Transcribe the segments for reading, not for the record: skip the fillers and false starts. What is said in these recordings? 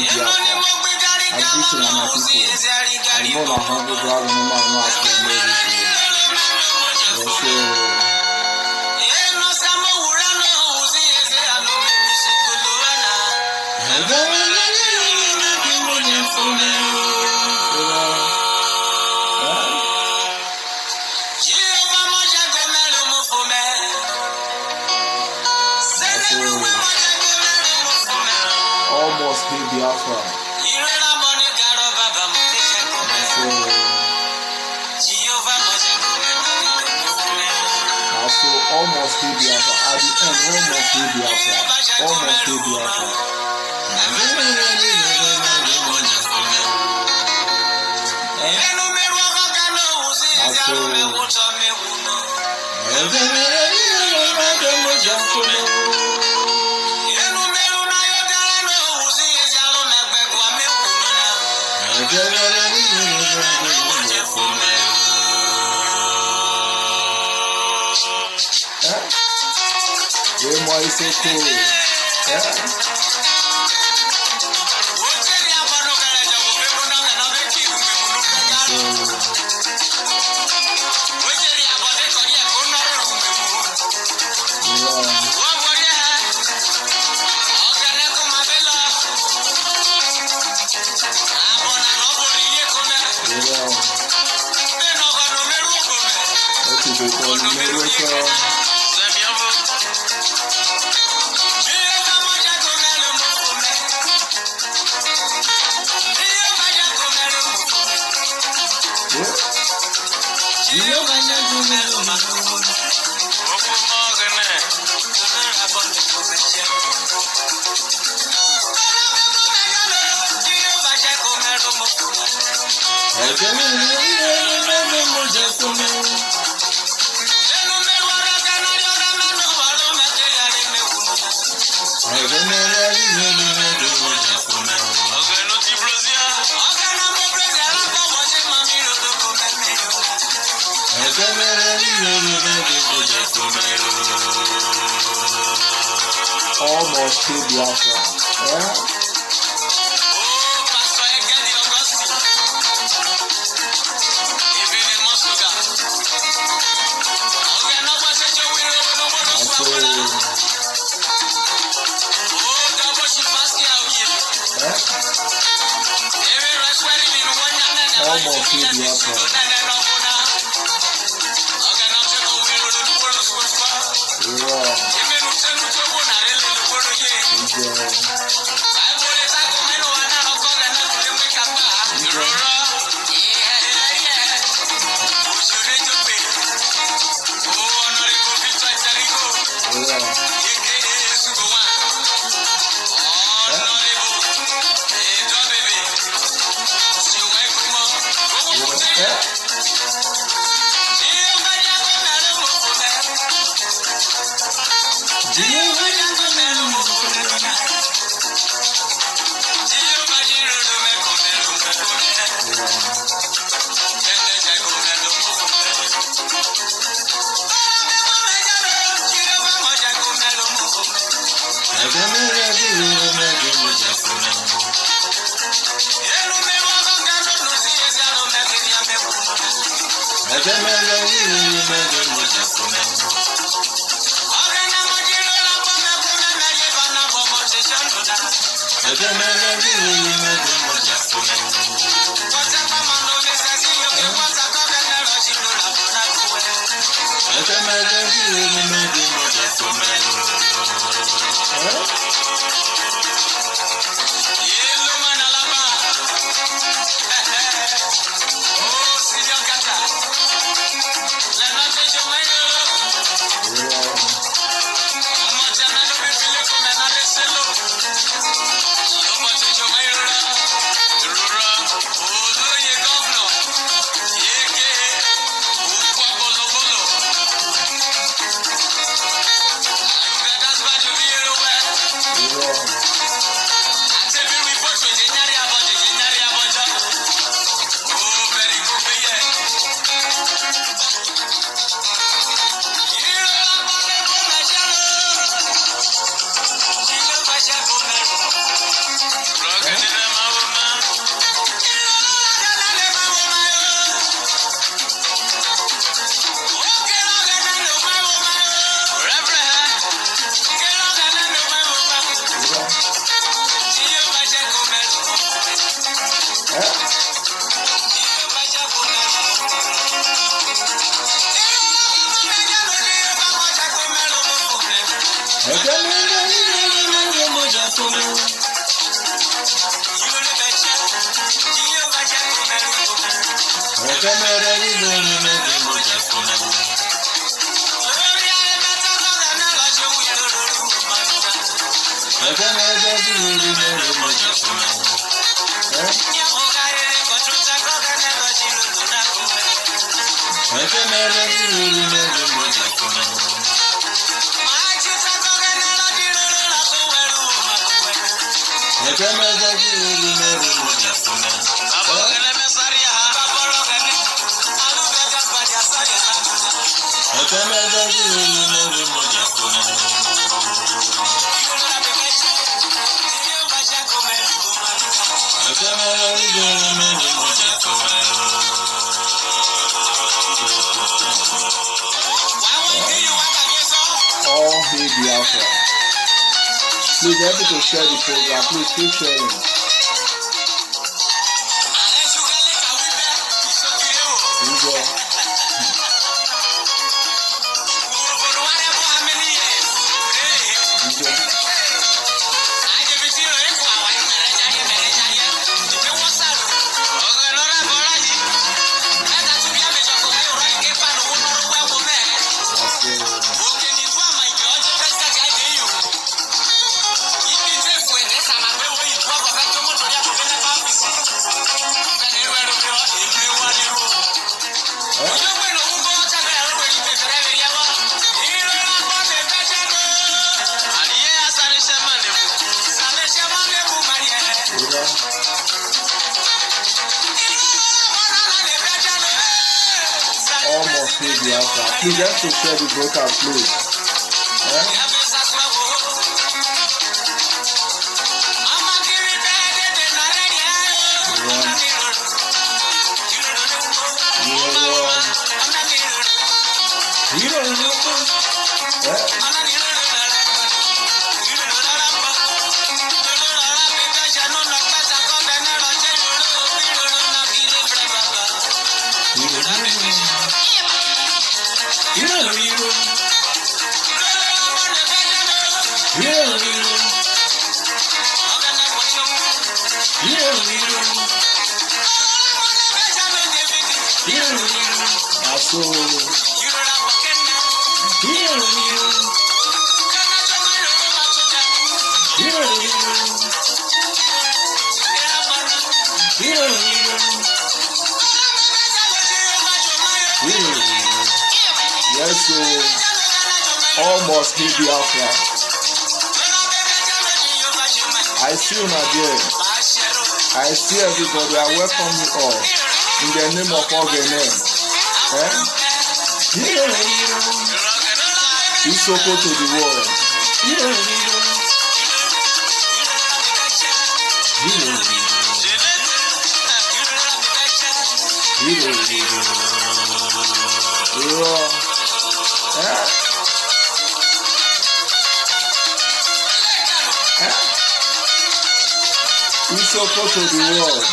Biafra. I greet you, my people. I know that humble God and no man knows the Lord is good. Yes, sir. Almost hit Biafra. So almost hit Biafra. At the end, almost hit Biafra. Almost hit Biafra. So cool. Almost to Biafra. Yeah. Almost to Biafra. Please help me to share the program. Please keep sharing. Please have to share the broadcast, please. Almost hit Biafra. I see you there. I see everybody. I welcome you all in the name of Ogene. Isoko to the world. Isoko to the world.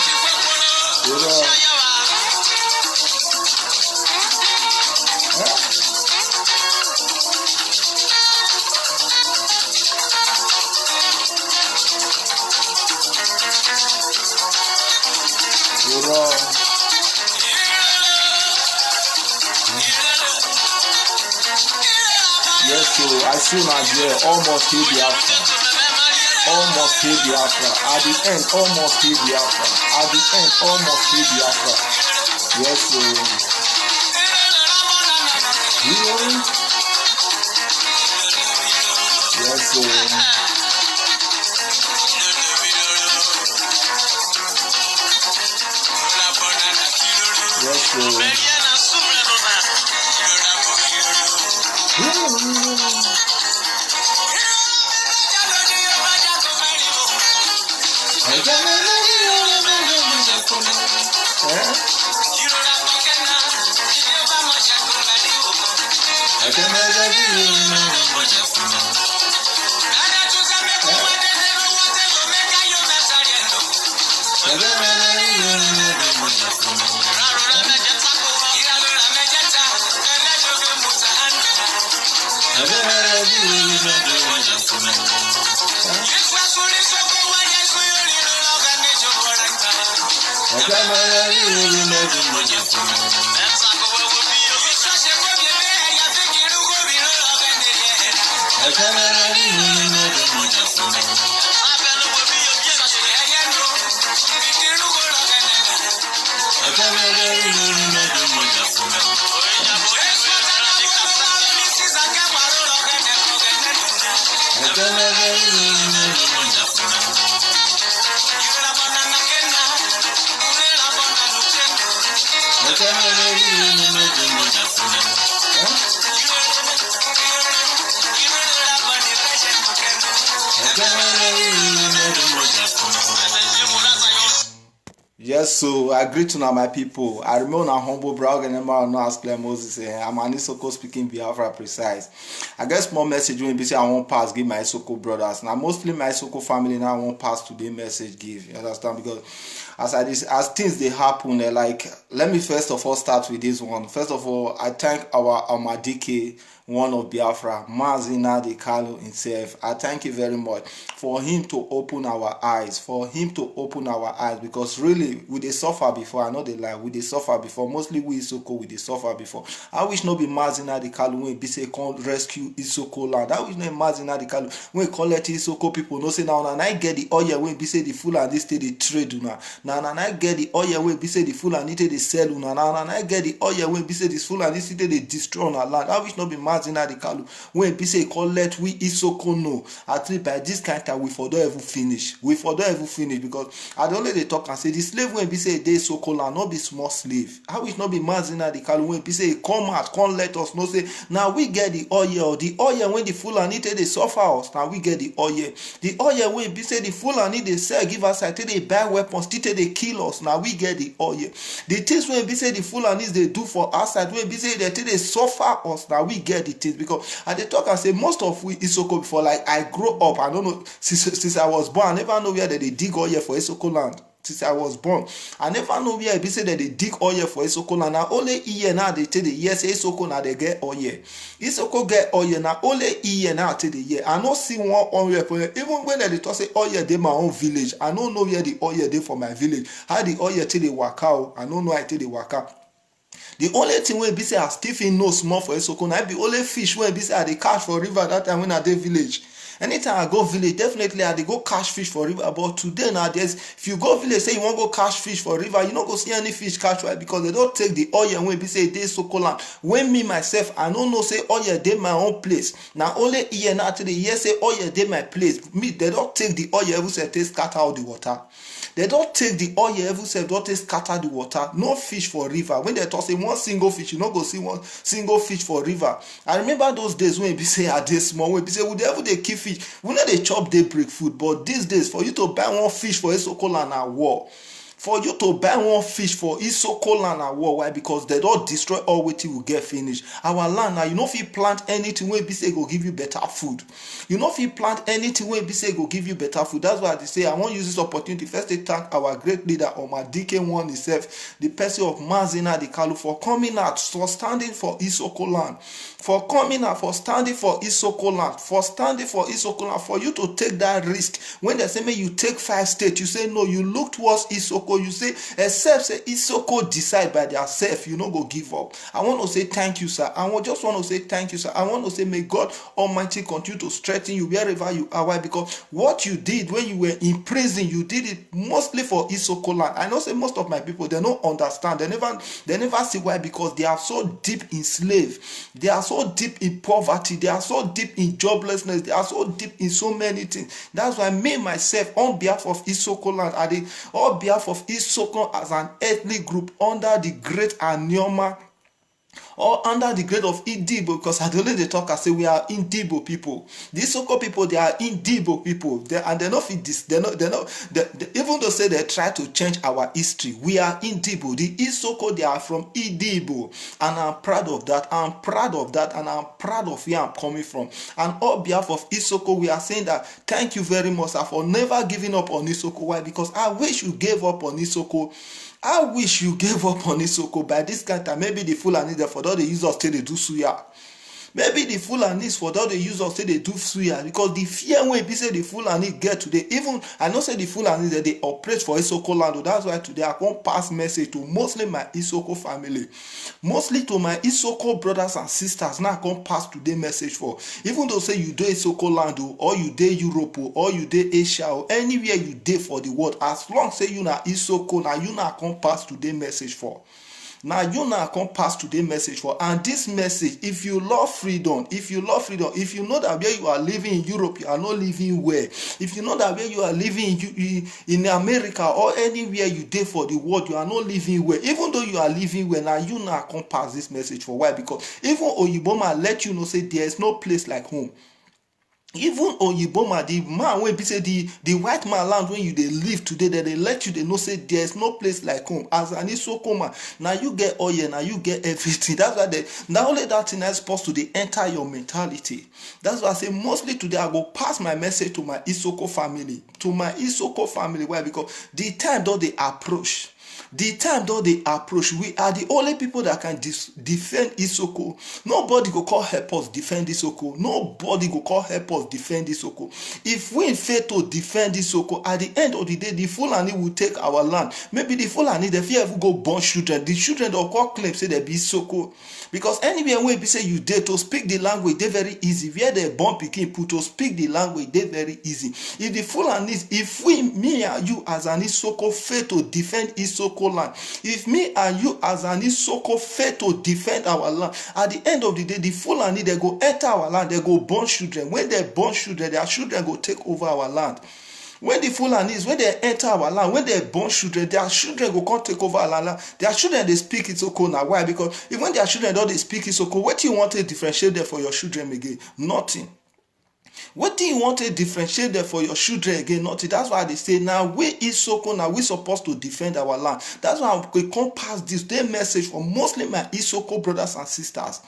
Yes, so I see Nigeria almost hit Biafra. Almost hit Biafra. At the end, almost hit Biafra. At the end, almost hit Biafra. Yes, so. Yes, so. Yes, so. Yes, so I greet to now my people. I remain a humble brother and member known as Claire Moses. I'm an Isoko speaking Biafra precise. I guess more message when be say I won't pass give my Isoko brothers. Now mostly my Isoko family now won't pass today message give. You understand? Because as things they happen, like let me first of all start with this one. First of all, I thank our Amadike, one of Biafra, Mazi Nnamdi Kanu himself. I thank you very much for him to open our eyes, because really we dey suffer before. I know they lie, we dey suffer before. Mostly we Isoko we dey suffer before. I wish no be Mazi Nnamdi Kanu when be say come rescue Isoko land. I wish no Mazi Nnamdi Kanu when collect Isoko people no say now and I get the oil when be say the Fulani stay dey trade una. Now and I get the oil when be say the Fulani dey sell una. Now and I get the oil when be say the Fulani stay dey destroy una land. I wish no be Mazi Nnamdi Kanu when be say collect we Isoko no. At least by this kind of time we for don't ever finish. Because I don't let they talk and say the slave when be say they Isoko land not be small slave. I wish not be Mazi Nnamdi Kanu when be say come out, come let us know say now we get the oil when the Fulani they suffer us. Now we get the oil when be say the Fulani they sell give us I tell they buy weapons till they kill us. Now we get the oil. The things when be say the Fulanis they do for us when be say they till they suffer us. Now we get the things because I they talk and say most of we Isoko before like I grow up I don't know since I was born I never know where they dig oil for Isoko land. Since I was born, I never know where be say that they dig oil for Isoko land. Now only year now they tell the year say Isoko now they get oil. Isoko get oil now only year now till the year. I don't see one oil for even when they talk say oil they my own village. I don't know where the oil they for my village. How the oil till they work out. I don't know how till they work out. The only thing when be say I Stephen know small for Isoko now be only fish when be say I they catch for river that time when I dey village. Anytime I go village, definitely I dey go catch fish for river. But today nowadays, if you go village, say you want go catch fish for river, you not go see any fish catch, right? Because they don't take the oil when be say they Isoko land. When me myself, I don't know say oil dey my own place. Now only here now till the year say oil dey my place. Me they don't take the oil every say they scatter all the water. They don't take the oil every say don't scatter the water. No fish for river. When they talk say one single fish, you not go see one single fish for river. I remember those days when be say are they small. When be say would ever they keep fish. We know they chop daybreak food, but these days for you to buy one fish for Isoko land na war. For you to buy one fish for Isoko land na war. Why? Because they don't destroy all wetin we get finished. Our land now, you know if you plant anything wey be say go give you better food. You know if you plant anything wey be say go give you better food. That's why they say I want to use this opportunity first to thank our great leader Amadike one himself, the person of Mazi Nnamdi Kanu for coming out, for standing for Isoko land. For coming out, for standing for Isoko land, for you to take that risk. When they say, may you take 5 states, you say, no, you look towards Isoko, you say, except say Isoko decide by themselves, you not go give up. I want to say thank you, sir. I just want to say thank you, sir. I want to say, may God Almighty continue to strengthen you wherever you are. Why? Because what you did when you were in prison, you did it mostly for Isoko land. I know say most of my people, they don't understand. They never see why, because they are so deep enslaved. They are so deep in poverty, they are so deep in joblessness, they are so deep in so many things. That's why me myself on behalf of Isoko land, on behalf of Isoko as an ethnic group under the great Anioma or under the grade of Indibo, because I don't know they talk and say we are Indibo people. These Isoko people, they are Indibo people. And they not fit this. Even though say they try to change our history, we are Indibo. The Isoko, they are from Indibo, and I'm proud of that. And I'm proud of where I'm coming from. And on behalf of Isoko, we are saying that thank you very much, sir, for never giving up on Isoko. Why? Because I wish you gave up on Isoko. I wish you gave up on Isoko by this kind of time. Maybe the Fulani there for all the users till they do suya. Maybe the Fulanis for that they use us say they do suya because the fear when people say the Fulani get today, even I know say the Fulani that they operate for Isoko land. That's why today I can't pass message to mostly my Isoko family, mostly to my Isoko brothers and sisters. Now I can't pass today message for. Even though say you do Isoko land or you do Europe or you do Asia or anywhere you do for the world, as long say you na Isoko, now you na can't pass today message for. Now you now come pass today message for, and this message, if you love freedom, if you know that where you are living in Europe, you are not living where, if you know that where you are living in America or anywhere you did for the world, you are not living where, even though you are living where, now you now come pass this message for. Why? Because even Oyiboma let you know say there is no place like home. Even Oyiboma, the man when people say the white man land when you they live today, that they let you they know say there's no place like home. As an Isoko man, now you get oil, now you get everything. That's why they not only that thing is supposed to they enter your mentality. That's why I say mostly today I go pass my message to my Isoko family. Why? Because the time that they approach. The time though they approach, we are the only people that can defend Isoko. Nobody go call help us defend Isoko. Nobody go call help us defend Isoko. If we fail to defend Isoko, at the end of the day, the Fulani will take our land. Maybe the Fulani, they fear ever go born children. The children will call claim say they be Isoko. Because anywhere where we say you dare to speak the language, they very easy. Where they born pikin put to speak the language, they very easy. If the Fulani, if we, me and you as an Isoko fail to defend Isoko land, if me and you as an Isoko fail to defend our land, at the end of the day, the Fulani, they go enter our land, they go born children. When they born children, their children go take over our land. When the Fulanis, when they enter our land, when they born children, their children go come take over our land. Their children, they speak Isoko now. Why? Because even their children don't they speak Isoko, what do you want to differentiate there for your children again? Nothing. What do you want to differentiate there for your children again? Nothing. That's why they say now we Isoko, now we supposed to defend our land. That's why we come past this day message for mostly my Isoko brothers and sisters.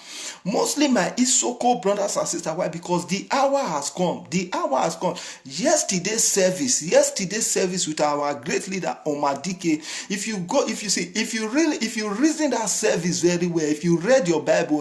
Mostly my Isoko brothers and sisters. Why? Because the hour has come. The hour has come. Yesterday's service with our great leader Omadike. If you reason that service very well, if you read your Bible,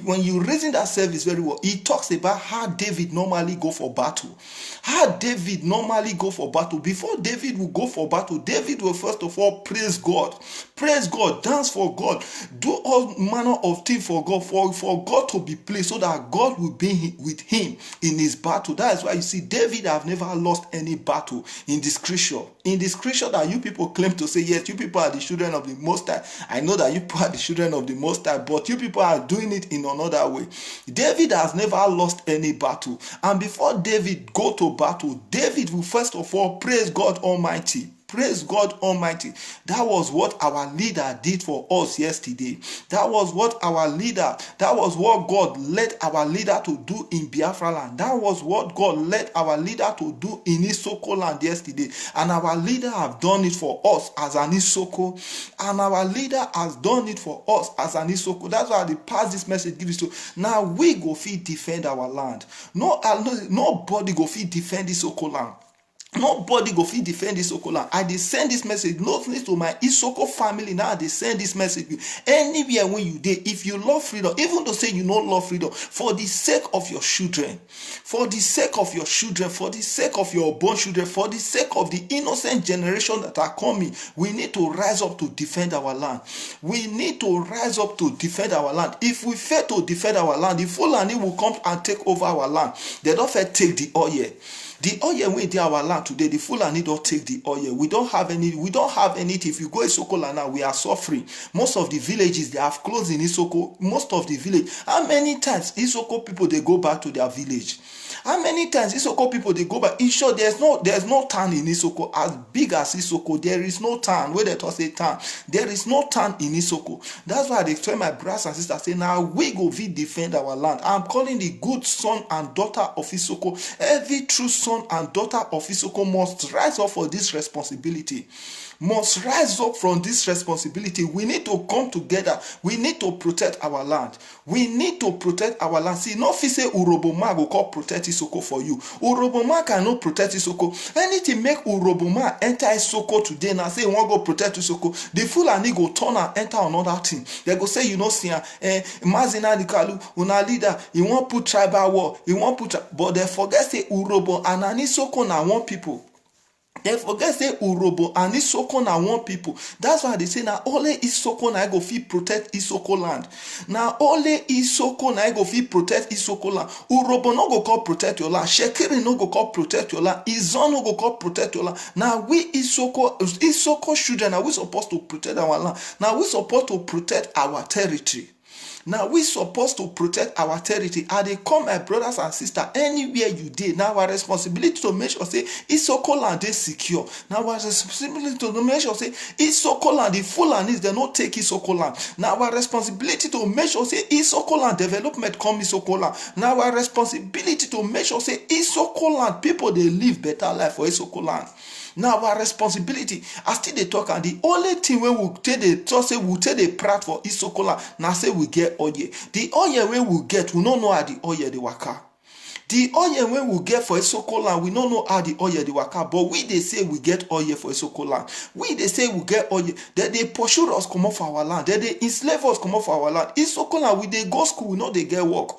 when you reason that service very well, it talks about how David normally go for battle. How David normally go for battle. Before David will go for battle, David will first of all praise God. Praise God, dance for God, do all manner of things for God, for God to be pleased, so that God will be with him in his battle. That is why you see David have never lost any battle in the scripture. In the scripture that you people claim to say, yes, you people are the children of the Most High. I know that you people are the children of the Most High, but you people are doing it in another way. David has never lost any battle. And before David go to battle, David will first of all praise God Almighty. Praise God Almighty. That was what our leader did for us yesterday. That was what God led our leader to do in Biafra land. That was what God led our leader to do in Isoko land yesterday. And our leader have done it for us as an Isoko. And our leader has done it for us as an Isoko. That's why they pass this message give it to. Now we go fit defend our land. Nobody go fit defend Isoko land. Nobody go fit defend Isoko land. I dey send this message not only to my Isoko family. Now they send this message anywhere when you dey. If you love freedom, even though say you don't love freedom, for the sake of your children, for the sake of your children, for the sake of your born children, for the sake of the innocent generation that are coming, we need to rise up to defend our land. We need to rise up to defend our land. If we fail to defend our land, the Fulani will come and take over our land. They don't fair take the oil. The oil we in our land today, the Fulani don't take the oil. We don't have any. If you go Isoko land now, we are suffering. Most of the villages, they have closed in Isoko. Most of the village. How many times Isoko people they go back to their village? How many times Isoko people they go back? In short, there's no town in Isoko as big as Isoko. There is no town. Where they talk say town, there is no town in Isoko. That's why they tell my brothers and sisters say now we go defend our land. I'm calling the good son and daughter of Isoko. Every true son and daughter of Isoko must rise up for this responsibility. must rise up from this responsibility. We need to come together. We need to protect our land. We need to protect our land. See, no fit say Uroboma go come protect Isoko for you. Uroboma cannot protect Isoko. Anything make Uroboma enter Isoko today now say he wan go protect Isoko, the Fulani go turn and enter another thing. They go say, you know, see, Mazina Dikalu, una leader, he wan put tribal war, he wan put, but they forget say Urobo and Anisoko na one people. They forget say Urobo and Isoko na one people. That's why they say now only Isoko na go fit protect Isoko land. Now only Isoko na go fit protect Isoko land. Urobo no go come protect your land. Shekiri no go come protect your land. Izon no go come protect your land. Now we Isoko children are we supposed to protect our land. Now we supposed to protect our territory. Now we supposed to protect our territory. And they come, my brothers and sisters, anywhere you did. Now our responsibility to make sure say Isoko land is secure. Now our responsibility to make sure say Isoko land, the Fulanis, they not take Isoko land. Now our responsibility to make sure say Isoko land development come Isoko land. Now our responsibility to make sure say Isoko land people they live better life for Isoko land. Now our responsibility, I still they talk, and the only thing when we take the talk say we take the prat for Isoko land. Now say we get oil. The oil when we get, we don't know how the oil they waka. The oil when we get for Isoko land, we don't know how the oil they waka. But we they say we get oil for Isoko land. We they say we get oil. That they pursue us come off our land. That they enslave us come off our land. Isoko land, we they go school, we know they get work.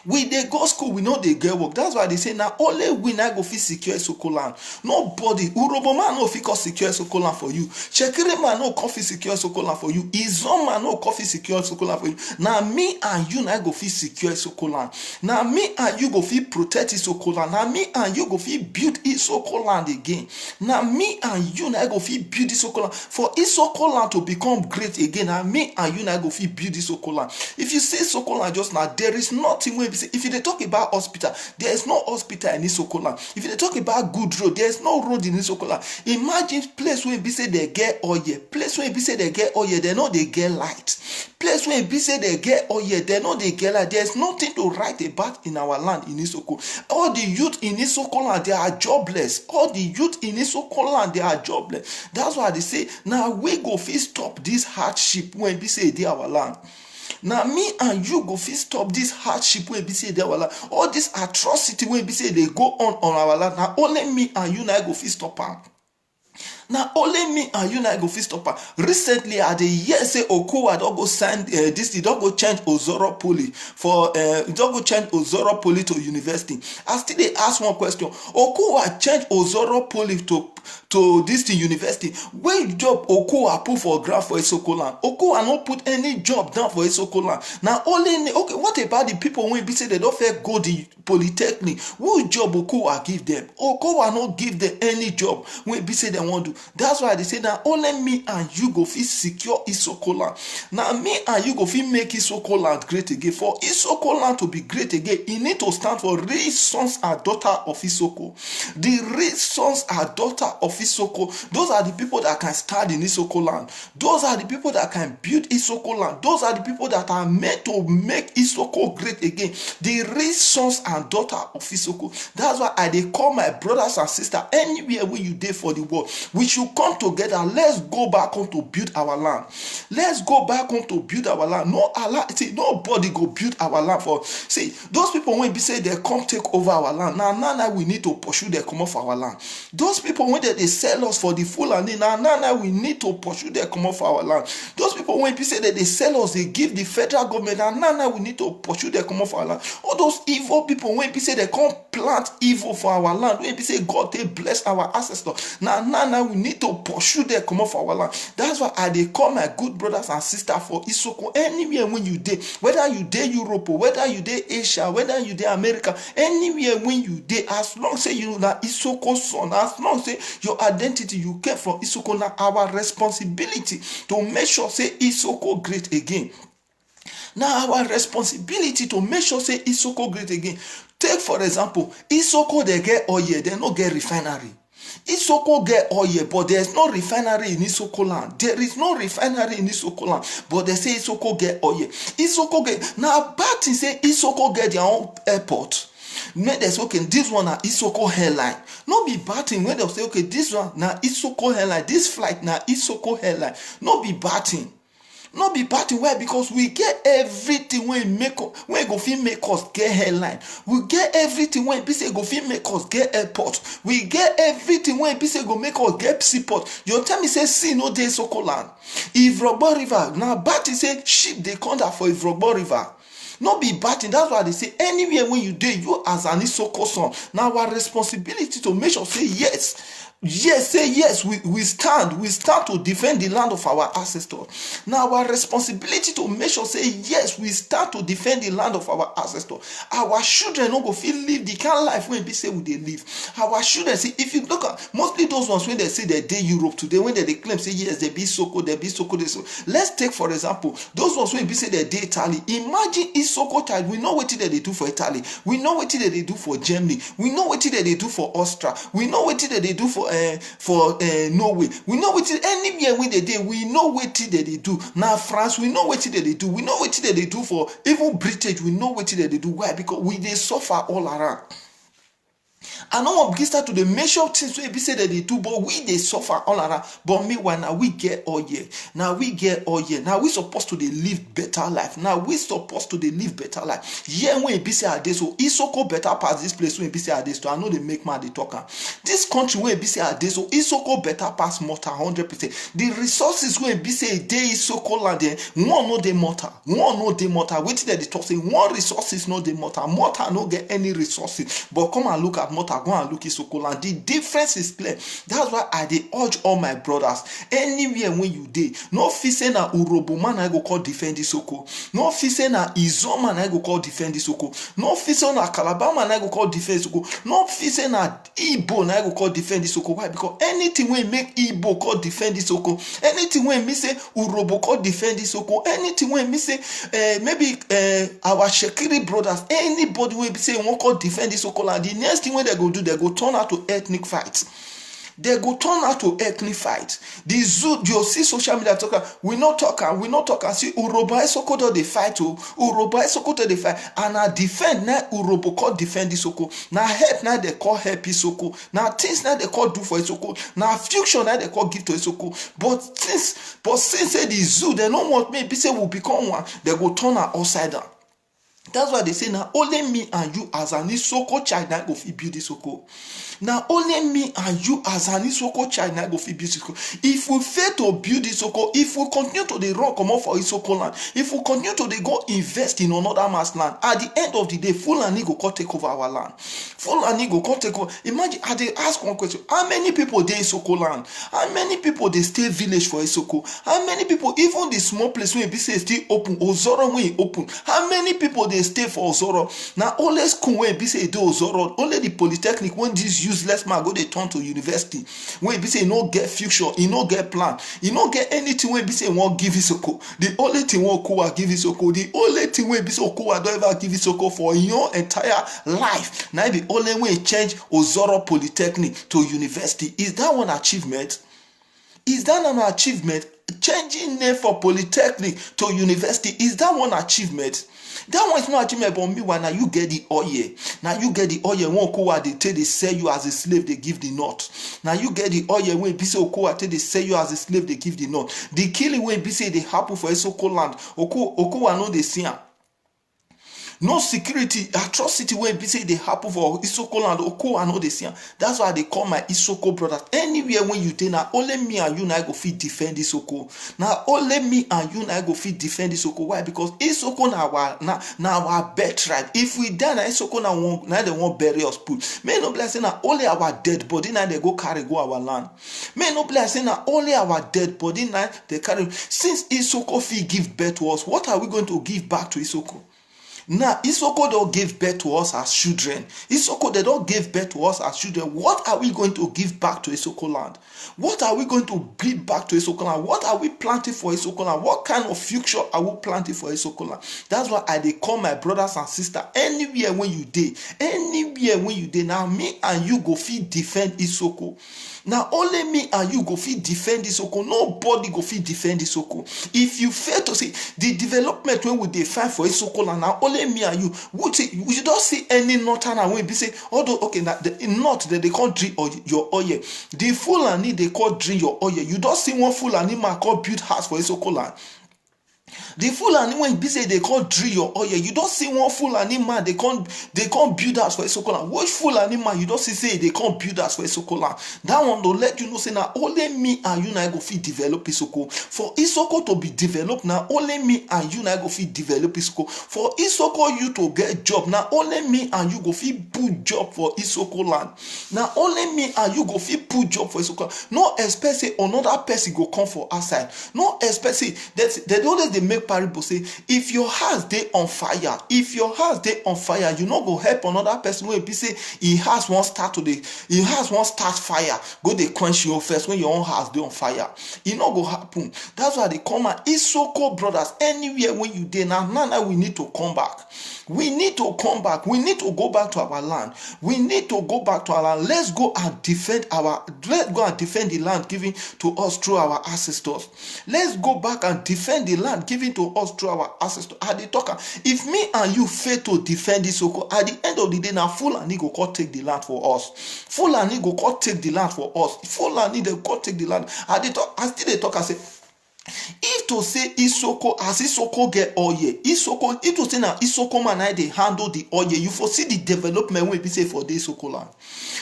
We they go school, we know they get work. That's why they say now only we now go fit secure Isoko land. Nobody, Urobo man no fit secure Isoko land for you. Shekiri man no fit secure Isoko land for you. Izon man no fit secure Isoko land for you. Now me and you now go fit secure Isoko land. Now me and you go fit protect Isoko land. Now me and you go fit build Isoko land again. Now me and you now go fit build Isoko land. For Isoko land to become great again, now me and you now go fit build Isoko land. If you say Isoko land just now, there is nothing where if you talk about hospital, there is no hospital in Isoko land. If you talk about good road, there is no road in Isoko land. Imagine place where be say they get oil, place where be say they get oil, they know they get light. Place where be say they get oil, they know they get light. There is nothing to write about in our land in Isoko. All the youth in Isoko land, they are jobless. All the youth in Isoko land, they are jobless. That's why they say now we go fit stop this hardship when be say they our land. Now me and you go fit stop this hardship when be say they our land. All this atrocity when be say they go on our land. Now only me and you now go fit stop am. Now only me and you now go fit stop am. Recently at the year say Okowa don't go sign this, he don't go change Ozoro Poly for he don't go change Ozoro Poly to university. I still they ask one question. Okowa change Ozoro Poly to this thing university. When job Okowa put for grant for Isoko land? Okowa not put any job down for Isoko land. Now only okay, what about the people when be say they don't fair go the polytechnic? What job Okowa give them? Okowa not give them any job when be say they want to. That's why they say now only me and you go fit secure Isoko land. Now me and you go fit make Isoko land great again. For Isoko land to be great again, you need to stand for rich sons and daughter of Isoko. The rich sons and daughter of Isoko, those are the people that can stand in Isoko land. Those are the people that can build Isoko land. Those are the people that are meant to make Isoko great again. The rich sons and daughter of Isoko. That's why I dey call my brothers and sisters anywhere where you dey for the world. We should come together. Let's go back home to build our land. Let's go back home to build our land. No, see, nobody go build our land for. See, those people when be say they come take over our land. Now we need to pursue them come off our land. Those people when they sell us for the full and now we need to pursue them come off our land. Those people when be say that they sell us, they give the federal government, and now we need to pursue them come off our land. All those evil people when be say they come plant evil for our land, when be say God they bless our ancestors. Now we need to pursue them come off our land. That's why I they call my good brothers and sisters for Isoko anywhere when you dey, whether you dey Europe, whether you dey Asia, whether you dey America, anywhere when you dey, as long say you na Isoko son, as long say your identity you came from Isoko, na our responsibility to make sure say Isoko great again. Now our responsibility to make sure say Isoko great again. Take for example, Isoko they get oil, they no get refinery. Isoko get oil, but there's no refinery in Isoko land. There is no refinery in Isoko land, but they say Isoko get oil. Isoko get now bad thing say Isoko get their own airport. Make them say, okay, this one na Isoko hairline. No be bad thing when they say, okay, this one na Isoko hairline, this flight na Isoko hairline. No be bad thing. No be bad thing. Why? Because we get everything when go fit make us get hairline. We get everything when be say go fit make us get airport. We get everything when be say go make us get seaport. You tell me say sea no dey Isoko land. Ivrogbo river na bad thing say ship dey come down for Ivrogbo river. No be bad thing. That's why they say anywhere when you dey, you as an Isoko son, now our responsibility to make sure say yes. Yes, say yes, we stand to defend the land of our ancestors. Now our responsibility to make sure say yes, we stand to defend the land of our ancestors. Our children no go feel live the kind of life when we say we dey live. Our children, see, if you look at mostly those ones when they say they dey Europe today, when they claim say yes, they be Isoko, they be Isoko, they so. Let's take for example those ones when we say they dey Italy. Imagine Isoko child. We know what they do for Italy. We know what they do for Germany. We know what they do for Austria. We know what they do for Norway. We know what anywhere when they do. We know what they do. Now France, we know what they do. We know what they do for even British. We know what they do. Why? Because they suffer all around. I know what begin start to the measure things we be say that they do, but we they suffer all around. But meanwhile, now we get all year. Now we get all year. Now we supposed to they live better life. Now we supposed to they live better life. Yeah, when be say a day, so Isoko better pass this place when be say a day. So I know they make man they talk. This country when be say a day, so Isoko better pass Malta 100%. The resources when be say a day Isoko land there, one no they Malta, one no they Malta. Wait till they talk say one resources no they Malta. Malta no get any resources. But come and look at Malta. Go and look Isoko land. The difference is clear. That's why I dey urge all my brothers. Anywhere when you dey, no fit say na Urobo man I go call defend Isoko. No fit say na Izon man I go call defend Isoko. No fit say na Calabar man I go call defend Isoko. No fit say na Igbo na I go call defend Isoko. Why? Because anything when make Igbo call defend Isoko, anything when me say Urobo call defend Isoko, anything when me say maybe our Shekiri brothers, anybody when be say won't call defend Isoko land, the next thing when they go do, they go turn out to ethnic fights. They go turn out to ethnic fight. The zoo, you see social media talker, we not talk. See, Urobo Isoko do they fight, Urobo Isoko do they fight, and I defend now. Urobo call defend Isoko. Now help now they call help Isoko. Now things now they call do for Isoko. Now future now they call give to Isoko. But since say the zoo, they don't want me. Be say will become one. They go turn her upside down. That's why they say now only me and you as an Isoko child now go fit build Isoko. Now only me and you as an Isoko child now go fit build Isoko. If we fail to build Isoko, if we continue to the run come out for Isoko land, if we continue to the go invest in another man's land, at the end of the day, Fulani go come take over our land. Fulani go come take over. Imagine, I dey ask one question: how many people dey Isoko land? How many people dey stay village for Isoko? How many people, even the small place where be say still open, Ozoro when open? How many people dey stay for Ozoro? Now only school when be say do Ozoro, only the polytechnic when this useless man go they turn to university. When be say no get future, he no get plan, he no get anything when be say won't give Isoko. The only thing won't Okuwa give Isoko. The only thing when be say Okuwa don't ever give Isoko for your entire life. Now the only way change Ozoro Polytechnic to university. Is that one achievement? Is that an achievement? Changing name for Polytechnic to university, is that one achievement? That one is not achievement, but me when now you get the oil. Now you get the oil when Okuwa they tell they sell you as a slave, they give the nut. Now you get the oil when be say Okuwa tell they sell you as a slave, they give the nut. The killing when be say they happen for Isoko land, Okuwa know they see. No security, atrocity when be say they happen for Isoko land, Okuwa know they see. That's why they call my Isoko brothers. Anywhere when you dey now, only me and you now go fit defend Isoko. Now only me and you now go fit defend Isoko. Why? Because Isoko now our birthright. If we die now, Isoko now they won't bury us put. May no blessing now only our dead body now they go carry go our land. May no blessing now only our dead body now they carry. Since Isoko fit give birth to us, what are we going to give back to Isoko? Now, Isoko don't give birth to us as children. Isoko, they don't give birth to us as children. What are we going to give back to Isoko land? What are we going to give back to Isoko land? What are we planting for Isoko land? What kind of future are we planting for Isoko land? That's why I dey call my brothers and sisters. Anywhere when you dey, now me and you go fit defend Isoko. Now only me and you go fit defend Isoko. Nobody go fit defend Isoko. If you fail to see the development when we dey find for Isoko land, now only only me and you. You don't see any northern when be say, although okay, now the north that they can't drink your oil. The Fulani they can't drink your oil. You don't see one Fulani man called build house for Isoko land. The Fulani when be say they can't drill your oil, you don't see one Fulani man they can't build house for Isoko land. Which Fulani man you don't see say they can't build house for Isoko land? That one don't let you know say now only me and you now go fit develop Isoko. For Isoko to be developed now only me and you now go fit develop Isoko. For Isoko you to get job now only me and you go fit put job for Isoko land. Now only me and you go fit put job for Isoko land. No expect say another person go come for outside. No expect say that they always they make parable say if your house dey on fire, you no go help another person wey be say he has one start fire go dey quench you first when your own house dey on fire. E no go happen. That's why they come out Isoko brothers anywhere when you dey now we need to come back. We need to come back. We need to go back to our land. We need to go back to our land. Let's go and defend the land given to us through our ancestors. Let's go back and defend the land given to us through our ancestors. At the talker, if me and you fail to defend this Isoko, at the end of the day, now Fulani go come take the land for us. Fulani go come take the land for us. Fulani they go take the land. At the talk, I still they talk and say, if to say Isoko as Isoko get oil, Isoko, if to say now Isoko man they handle the oil, you foresee the development when be say for this Isoko land.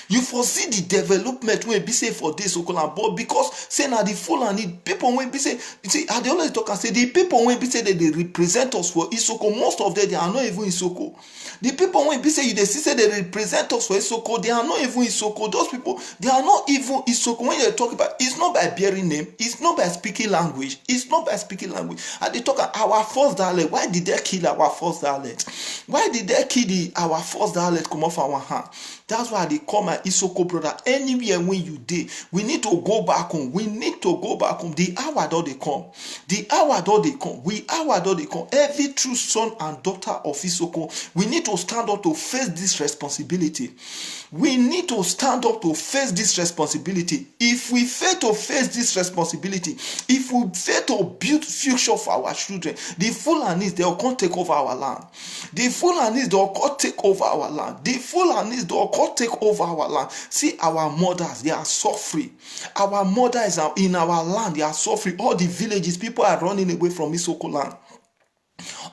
You foresee the development when be say for this Isoko land, but because say now the Fulani people when be say, see, I always talk and say the people when be say that they represent us for Isoko, most of them they are not even Isoko. The people when be say they see say they represent us for Isoko, they are not even Isoko. Those people they are not even Isoko. When they talk about, it's not by bearing name, it's not by speaking language. It's not by speaking language. And they talk our first dialect. Why did they kill our first dialect? Why did they kill our first dialect come off our hand? That's why they call my Isoko brother. Anywhere when you did, we need to go back home. We need to go back home. The hour do they come. The hour do they come. Hour do they come. Every true son and daughter of Isoko, we need to stand up to face this responsibility. We need to stand up to face this responsibility. If we fail to face this responsibility, if we fail to build future for our children, the Fulanis, they will come take over our land. The Fulanis, they will come take over our land. The Fulanis, they will come take over our land. See, our mothers, they are suffering. Our mothers are in our land, they are suffering. All the villages, people are running away from Isoko land.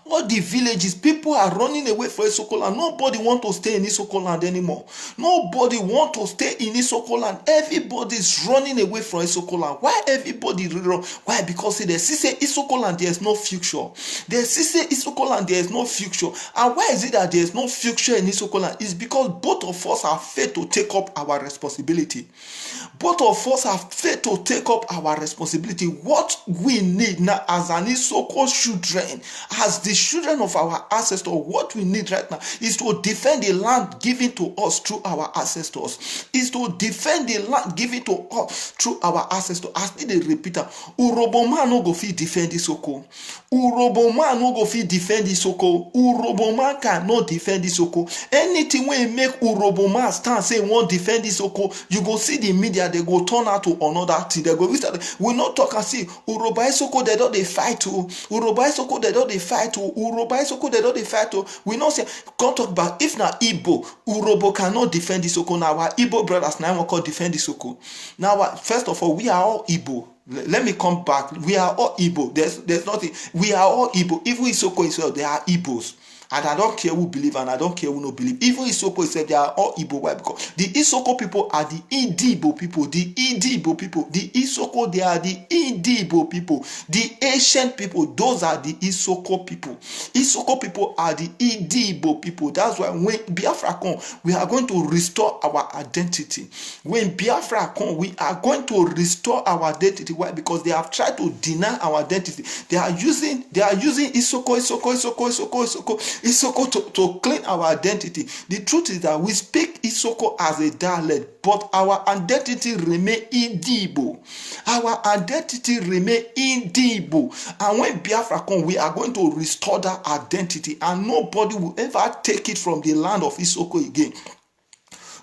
All the villages, people are running away from Isoko land. Nobody want to stay in Isoko land anymore. Nobody want to stay in Isoko land. Everybody is running away from Isoko land. Why everybody run? Why? Because they see say Isoko land there is no future. They see say Isoko land there is no future. And why is it that there is no future in Isoko land? It's because both of us have failed to take up our responsibility. Both of us have failed to take up our responsibility. What we need now as an Isoko children, as the children of our ancestors, what we need right now is to defend the land given to us through our ancestors. Is to defend the land given to us through our ancestors. I still repeat that. Uroboma no go fit defend Isoko. Uroboma no go fit defend Isoko. Uroboma cannot defend Isoko. Anything when make Uroboma stand say won't defend Isoko, you go see the media, they go turn out to another thing. They go we not talk and see Uroba Isoko they don't they fight to. Uroba Isoko they don't they fight to. Uroba Isoko they don't they fight to. We not say can't talk about if na Igbo Urobo cannot defend Isoko. Now our Igbo brothers now can defend Isoko. Now first of all, we are all Igbo. Let me come back. We are all Igbo. There's nothing. We are all Igbo. Even Isoko itself, they are Igbos. And I don't care who believe and I don't care who no believe. Even Isoko said they are all Igbo. Why? Because the Isoko people are the Idibo people. The Idibo people. The Isoko, they are the Idibo people. The ancient people, those are the Isoko people. Isoko people are the Idibo people. That's why when Biafra come, we are going to restore our identity. When Biafra come, we are going to restore our identity. Why? Because they have tried to deny our identity. They are using Isoko to claim our identity. The truth is that we speak Isoko as a dialect, but our identity remain Idibo. Our identity remain Idibo. And when Biafra come, we are going to restore that identity, and nobody will ever take it from the land of Isoko again.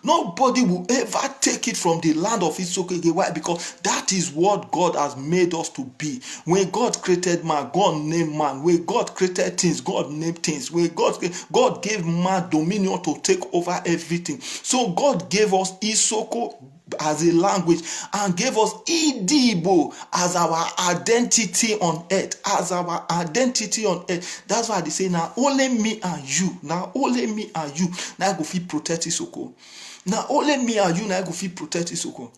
Nobody will ever take it from the land of Isoko again. Why? Because that is what God has made us to be. When God created man, God named man. When God created things, God named things. When God gave man dominion to take over everything. So God gave us Isoko as a language and gave us Idibo as our identity on earth. As our identity on earth. That's why they say now only me and you. Now only me and you. Now go fit protect Isoko. Now only me and you now go fit protect Isoko.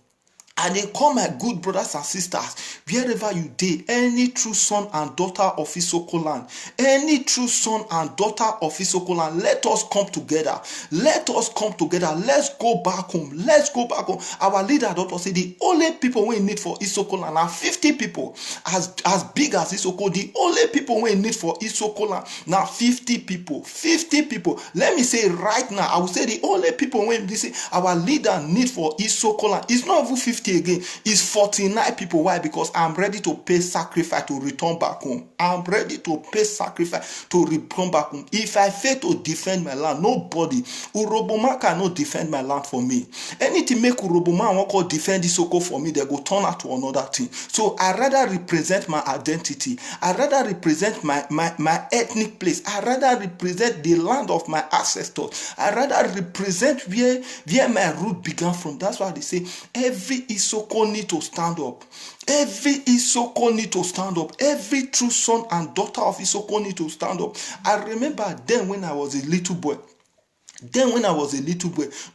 And they call my good brothers and sisters, wherever you dey, any true son and daughter of Isoko land, any true son and daughter of Isoko land, let us come together. Let us come together. Let's go back home. Let's go back home. Our leader doctor say the only people we need for Isoko land are 50 people. As big as Isoko, the only people we need for Isoko land now 50 people. 50 people. Let me say right now, I will say the only people we say our leader need for Isoko land is not even 50 again, is 49 people. Why? Because I'm ready to pay sacrifice to return back home. I'm ready to pay sacrifice to return back home. If I fail to defend my land, nobody, Uroboma cannot defend my land for me. Anything make Uroboma want to defend Isoko for me, they go turn out to another thing. So I rather represent my identity. I rather represent my ethnic place. I rather represent the land of my ancestors. I rather represent where my root began from. That's why they say every Isoko need to stand up. Every Isoko need to stand up. Every true son and daughter of Isoko need to stand up. I remember then when I was a little boy.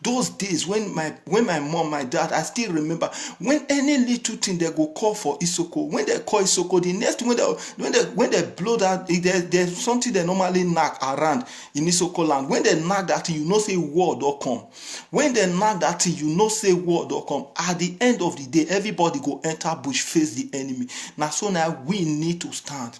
Those days when my mom, my dad, I still remember when any little thing they go call for Isoko. When they call Isoko, the next when they blow that, there's something they normally knock around in Isoko land. When they knock that thing, you know say war don't come. When they knock that thing, you know say war don't come. At the end of the day, everybody go enter bush, face the enemy. Now so now we need to stand.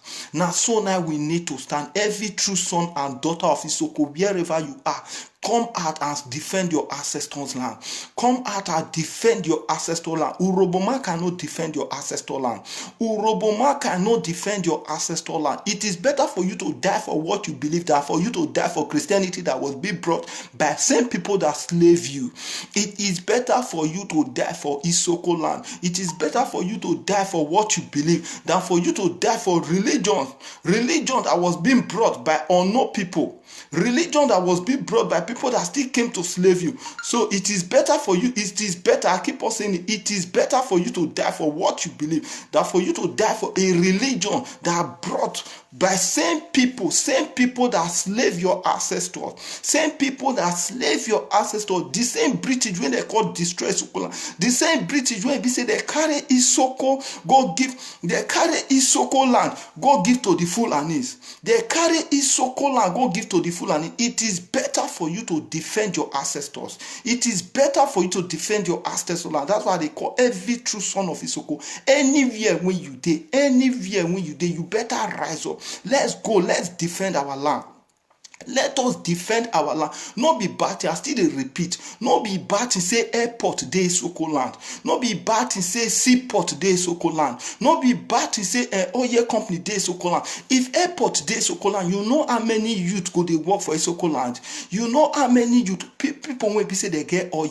Every true son and daughter of Isoko, wherever you are, come out and defend your ancestors' land. Come out and defend your ancestral land. Uroboma cannot defend your ancestral land. Uroboma cannot defend your ancestral land. It is better for you to die for what you believe than for you to die for Christianity that was being brought by same people that slave you. It is better for you to die for Isoko land. It is better for you to die for what you believe than for you to die for religion that was being brought by unknown people. Religion that was being brought by people that still came to slave you. So it is better for you. It is better. I keep on saying it is better for you to die for what you believe than for you to die for a religion that brought by same people that slave your ancestors. Same people that slave your ancestors. The same British when they call destroy Isoko. The same British when they say they carry Isoko, go give. They carry Isoko land, go give to the Fulanis. They carry Isoko land, go give to the Fulani. It is better for you to defend your ancestors. It is better for you to defend your ancestors land. That's why they call every true son of Isoko. Anywhere when you dey, you better rise up. Let's go. Let's defend our land. Let us defend our land. No be bad thing. I still dey repeat. No be bad thing say airport dey Isoko land. No be bad thing say seaport dey Isoko land. No be bad thing say oil company dey Isoko land. If airport dey Isoko land, you know how many youth go dey work for Isoko land. You know how many youth people wey be say they get oil.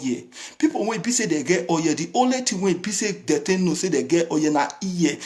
People wey be say they get oil. The only thing wey be say they know say they get oil na ear.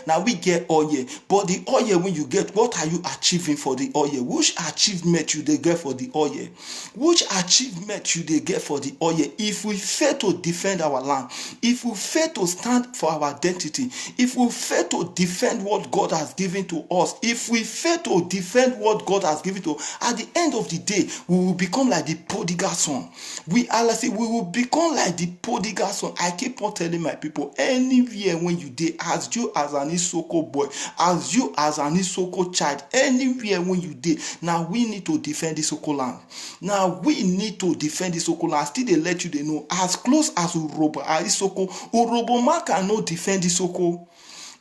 Now we get oil. But the oil when you get, what are you achieving for the oil? Which achievement you dey get for the oil? Which achievement you dey get for the oil? If we fail to defend our land, if we fail to stand for our identity, if we fail to defend what God has given to us, if we fail to defend what God has given to us, at the end of the day, we will become like the prodigal son. We will become like the prodigal son. I keep on telling my people, anywhere when you dey, as you as an Isoko boy, as you as an Isoko child, anywhere when you dey, now we need to defend Isoko land. Now we need to defend Isoko land. Still they let you they know, as close as Isoko, Uroboma cannot defend Isoko.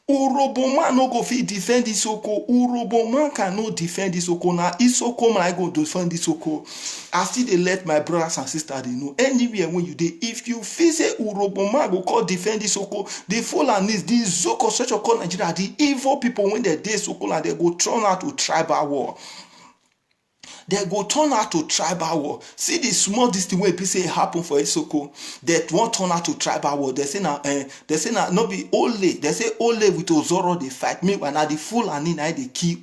Uroboma no go fit defend Isoko. Uroboma cannot defend Isoko. Now Isoko man go defend Isoko. I still they let my brothers and sisters they know, anywhere when you dey, if you feel say Uroboma go call defend Isoko, the Fulanis, the Zoko such a call Nigeria, the evil people when they dey Isoko land, they go turn out to tribal war. They go turn out to tribal war. See the small this thing wey be say happen for Isoko. They won't turn out to tribal war. They say now no be only. They say only with Ozoro they fight. Meanwhile now the Fulani now they kill.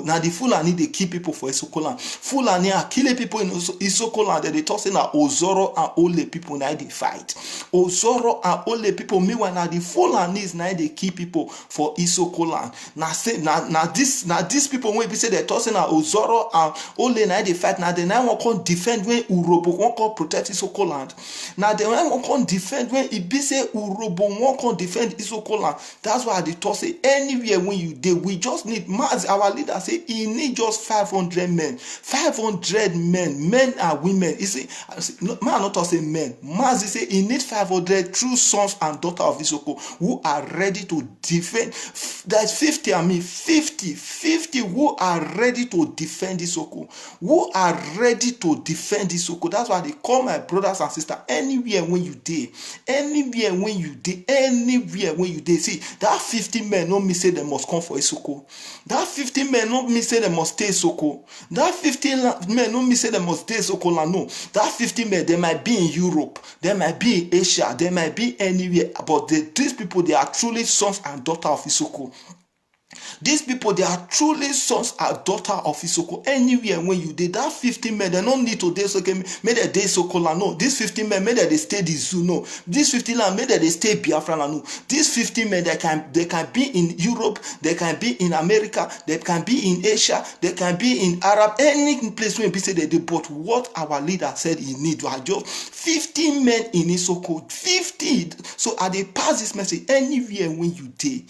Now the Fulani they kill people for Isoko land. Fulani are killing people in Isoko land. They talk say now Ozoro and only people now they fight. Ozoro and only people. Meanwhile now the Fulanis now they kill people for Isoko land. Now say now these people when be say they talk say now Ozoro and only now they fight. Now they now want to defend when Urobo want to protect Isoko land. Now they now want to defend when it be say Urobo want to defend Isoko land. That's why they talk say anywhere when you dey, we just need mass. Our leader say he need just 500 men, 500 men and women. He say man not talk say men. Mass he say he need 500 true sons and daughters of Isoko who are ready to defend. That's 50. I mean 50 who are ready to defend Isoko. Who are ready to defend Isoko. That's why they call my brothers and sisters. Anywhere when you dey, anywhere when you dey. See that 50 men no mean say they must come for Isoko. That 50 men no mean say they must stay Isoko. That 50 men no mean say they must stay Isoko. No, that 50 men they might be in Europe, they might be in Asia, they might be anywhere. But these people they are truly sons and daughters of Isoko. These people, they are truly sons and daughters of Isoko. Anywhere when you did that 50 men, they don't need to day so make they day Sokola. No, these 50 men made they stay the zoo. No, these 50 men made they stay Biafra. No, these 50 men they can be in Europe, they can be in America, they can be in Asia, they can be in Arab, any place where people say they do. But what our leader said he need to just 50 men in Isoko, 50. So I they pass this message anywhere when you day,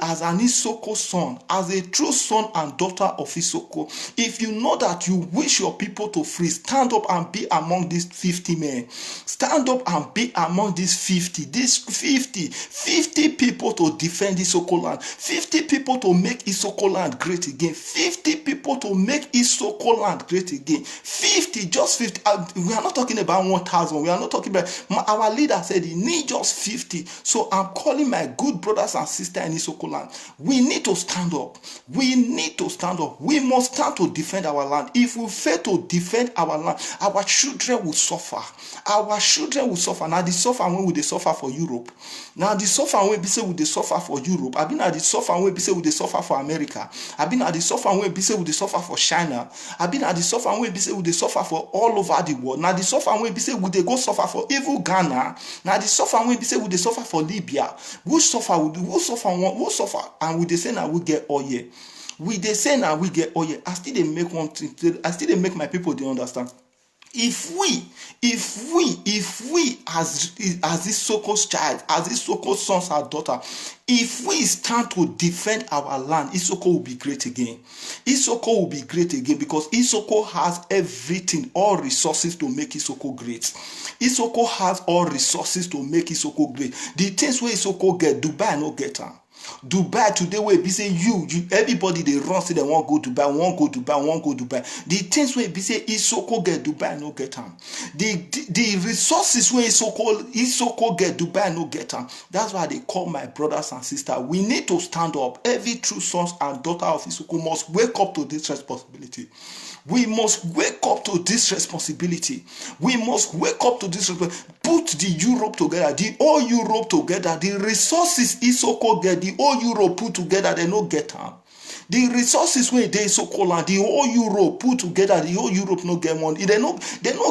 as an Isoko son, as a true son and daughter of Isoko. If you know that you wish your people to free, stand up and be among these 50 men. Stand up and be among these 50. These 50 people to defend Isoko land. 50 people to make Isoko land great again. 50 people to make Isoko land great again. 50, just 50. We are not talking about 1,000. We are not talking about. Our leader said he need just 50. So I'm calling my good brothers and sisters in Isoko land. We need to stand up. We need to stand up. We must stand to defend our land. If we fail to defend our land, our children will suffer. Our children will suffer. Now the suffer when they suffer for Europe. Now the suffer when we say we they suffer for Europe. I've been at the suffer when we say we they suffer for America. I've been at the suffer when we say we they suffer for China. I've been at the suffer when we say we they suffer for all over the world. Now the suffer when we say we they go suffer for even Ghana. Now the suffer when we say we they suffer for Libya. Who suffer? And we they say now we get oil. We they say now we get oil. I still they make one thing. I still they make my people they understand. If we as this Isoko's child, as this Isoko's sons and daughter, if we stand to defend our land, Isoko will be great again. Isoko will be great again because Isoko has everything, all resources to make Isoko great. Isoko has all resources to make Isoko great. The things where Isoko get, Dubai no get them. Dubai today where be say you everybody they run say they want go Dubai. The things where be say Isoko get Dubai no get them. The resources where Isoko get Dubai no get them. That's why they call my brothers and sisters. We need to stand up. Every true sons and daughter of Isoko must wake up to this responsibility. We must wake up to this responsibility. We must wake up to this responsibility. Put the Europe together, the whole Europe together. The resources Isoko get, the whole Europe put together, they no get them. The resources where they Isoko land, the whole Europe put together, the whole Europe no get money. They no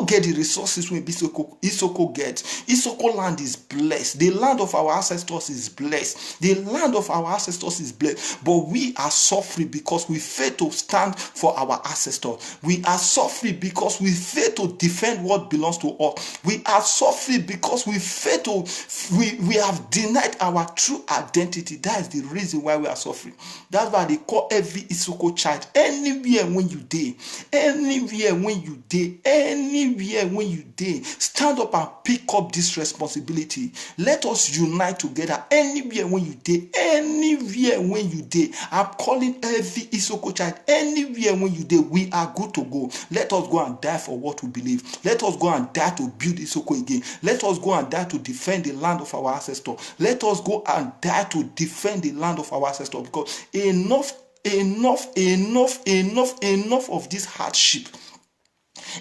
get the resources where Isoko get. Isoko land is blessed. The land of our ancestors is blessed. The land of our ancestors is blessed. But we are suffering because we fail to stand for our ancestors. We are suffering because we fail to defend what belongs to us. We are suffering because we fail to we have denied our true identity. That is the reason why we are suffering. That's why they call every Isoko child, anywhere when you day, stand up and pick up this responsibility. Let us unite together. Anywhere when you day, I'm calling every Isoko child. Anywhere when you day, we are good to go. Let us go and die for what we believe. Let us go and die to build Isoko again. Let us go and die to defend the land of our ancestors. Let us go and die to defend the land of our ancestors, because Enough of this hardship.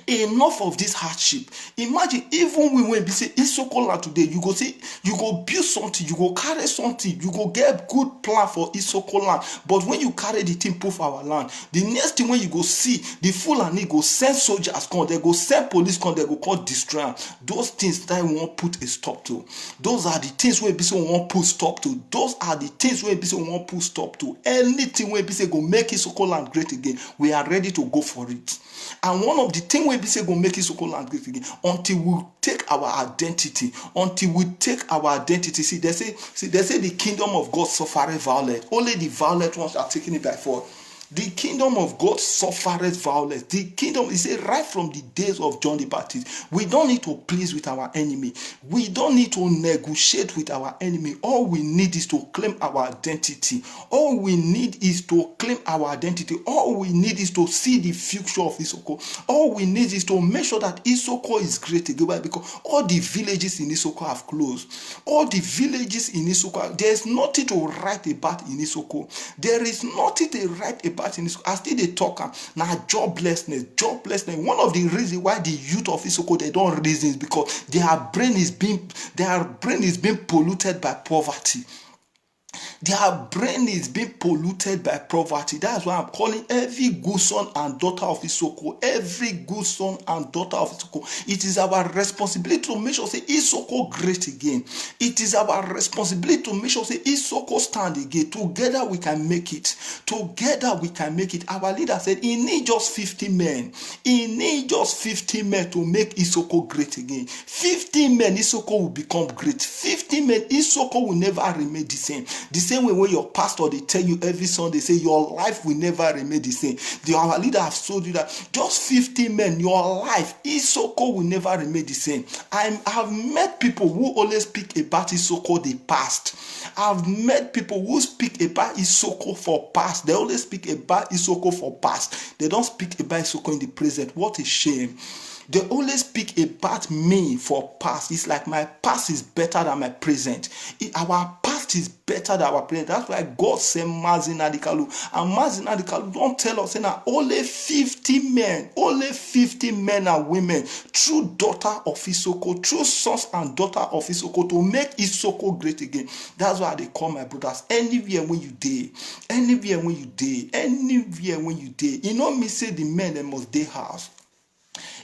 Enough of this hardship. Imagine, even when we say Isoko today, you go see, you go build something, you go carry something, you go get good plan for Isoko land. But when you carry the thing put for our land, the next thing when you go see, the Fulani go send soldiers come, they go send police come, they go call destroy. Those things that we want put a stop to. Those are the things where we want put stop to. Those are the things where we want put stop to. Anything where we go make Isoko land great again, we are ready to go for it. And one of the things we say go make Isoko land great again, until we take our identity. See, they say the kingdom of God suffereth violence. Only the violent ones are taking it by force. The kingdom of God suffereth violence. The kingdom, he said, right from the days of John the Baptist, we don't need to please with our enemy. We don't need to negotiate with our enemy. All we need is to claim our identity. All we need is to claim our identity. All we need is to see the future of Isoko. All we need is to make sure that Isoko is great again, because all the villages in Isoko have closed. All the villages in Isoko, there is nothing to write about in Isoko. There is nothing to write about in Isoko. I still they talk now joblessness. One of the reasons why the youth of Isoko they don't reason is because their brain is being polluted by poverty. Their brain is being polluted by poverty. That's why I'm calling every good son and daughter of Isoko. Every good son and daughter of Isoko. It is our responsibility to make sure say Isoko great again. It is our responsibility to make sure say Isoko stand again. Together we can make it. Our leader said he need just 50 men. He need just 50 men to make Isoko great again. 50 men, Isoko will become great. 50 men, Isoko will never remain the same. The same way when your pastor they tell you every Sunday, say your life will never remain the same. Our leader have told you that just 50 men, your life, Isoko will never remain the same. I have met people who always speak about Isoko the past. I've met people who speak about Isoko for past. They always speak about Isoko for past. They don't speak about Isoko in the present. What a shame. They always speak about me for past. It's like my past is better than my present. Our past is better than our present. That's why God sent Mazina Dikalu. And Mazina Dikalu don't tell us now only 50 men and women, true daughter of Isoko, true sons and daughter of Isoko, to make Isoko great again. That's why they call my brothers. Anywhere when you day, you know me say the men they must day house.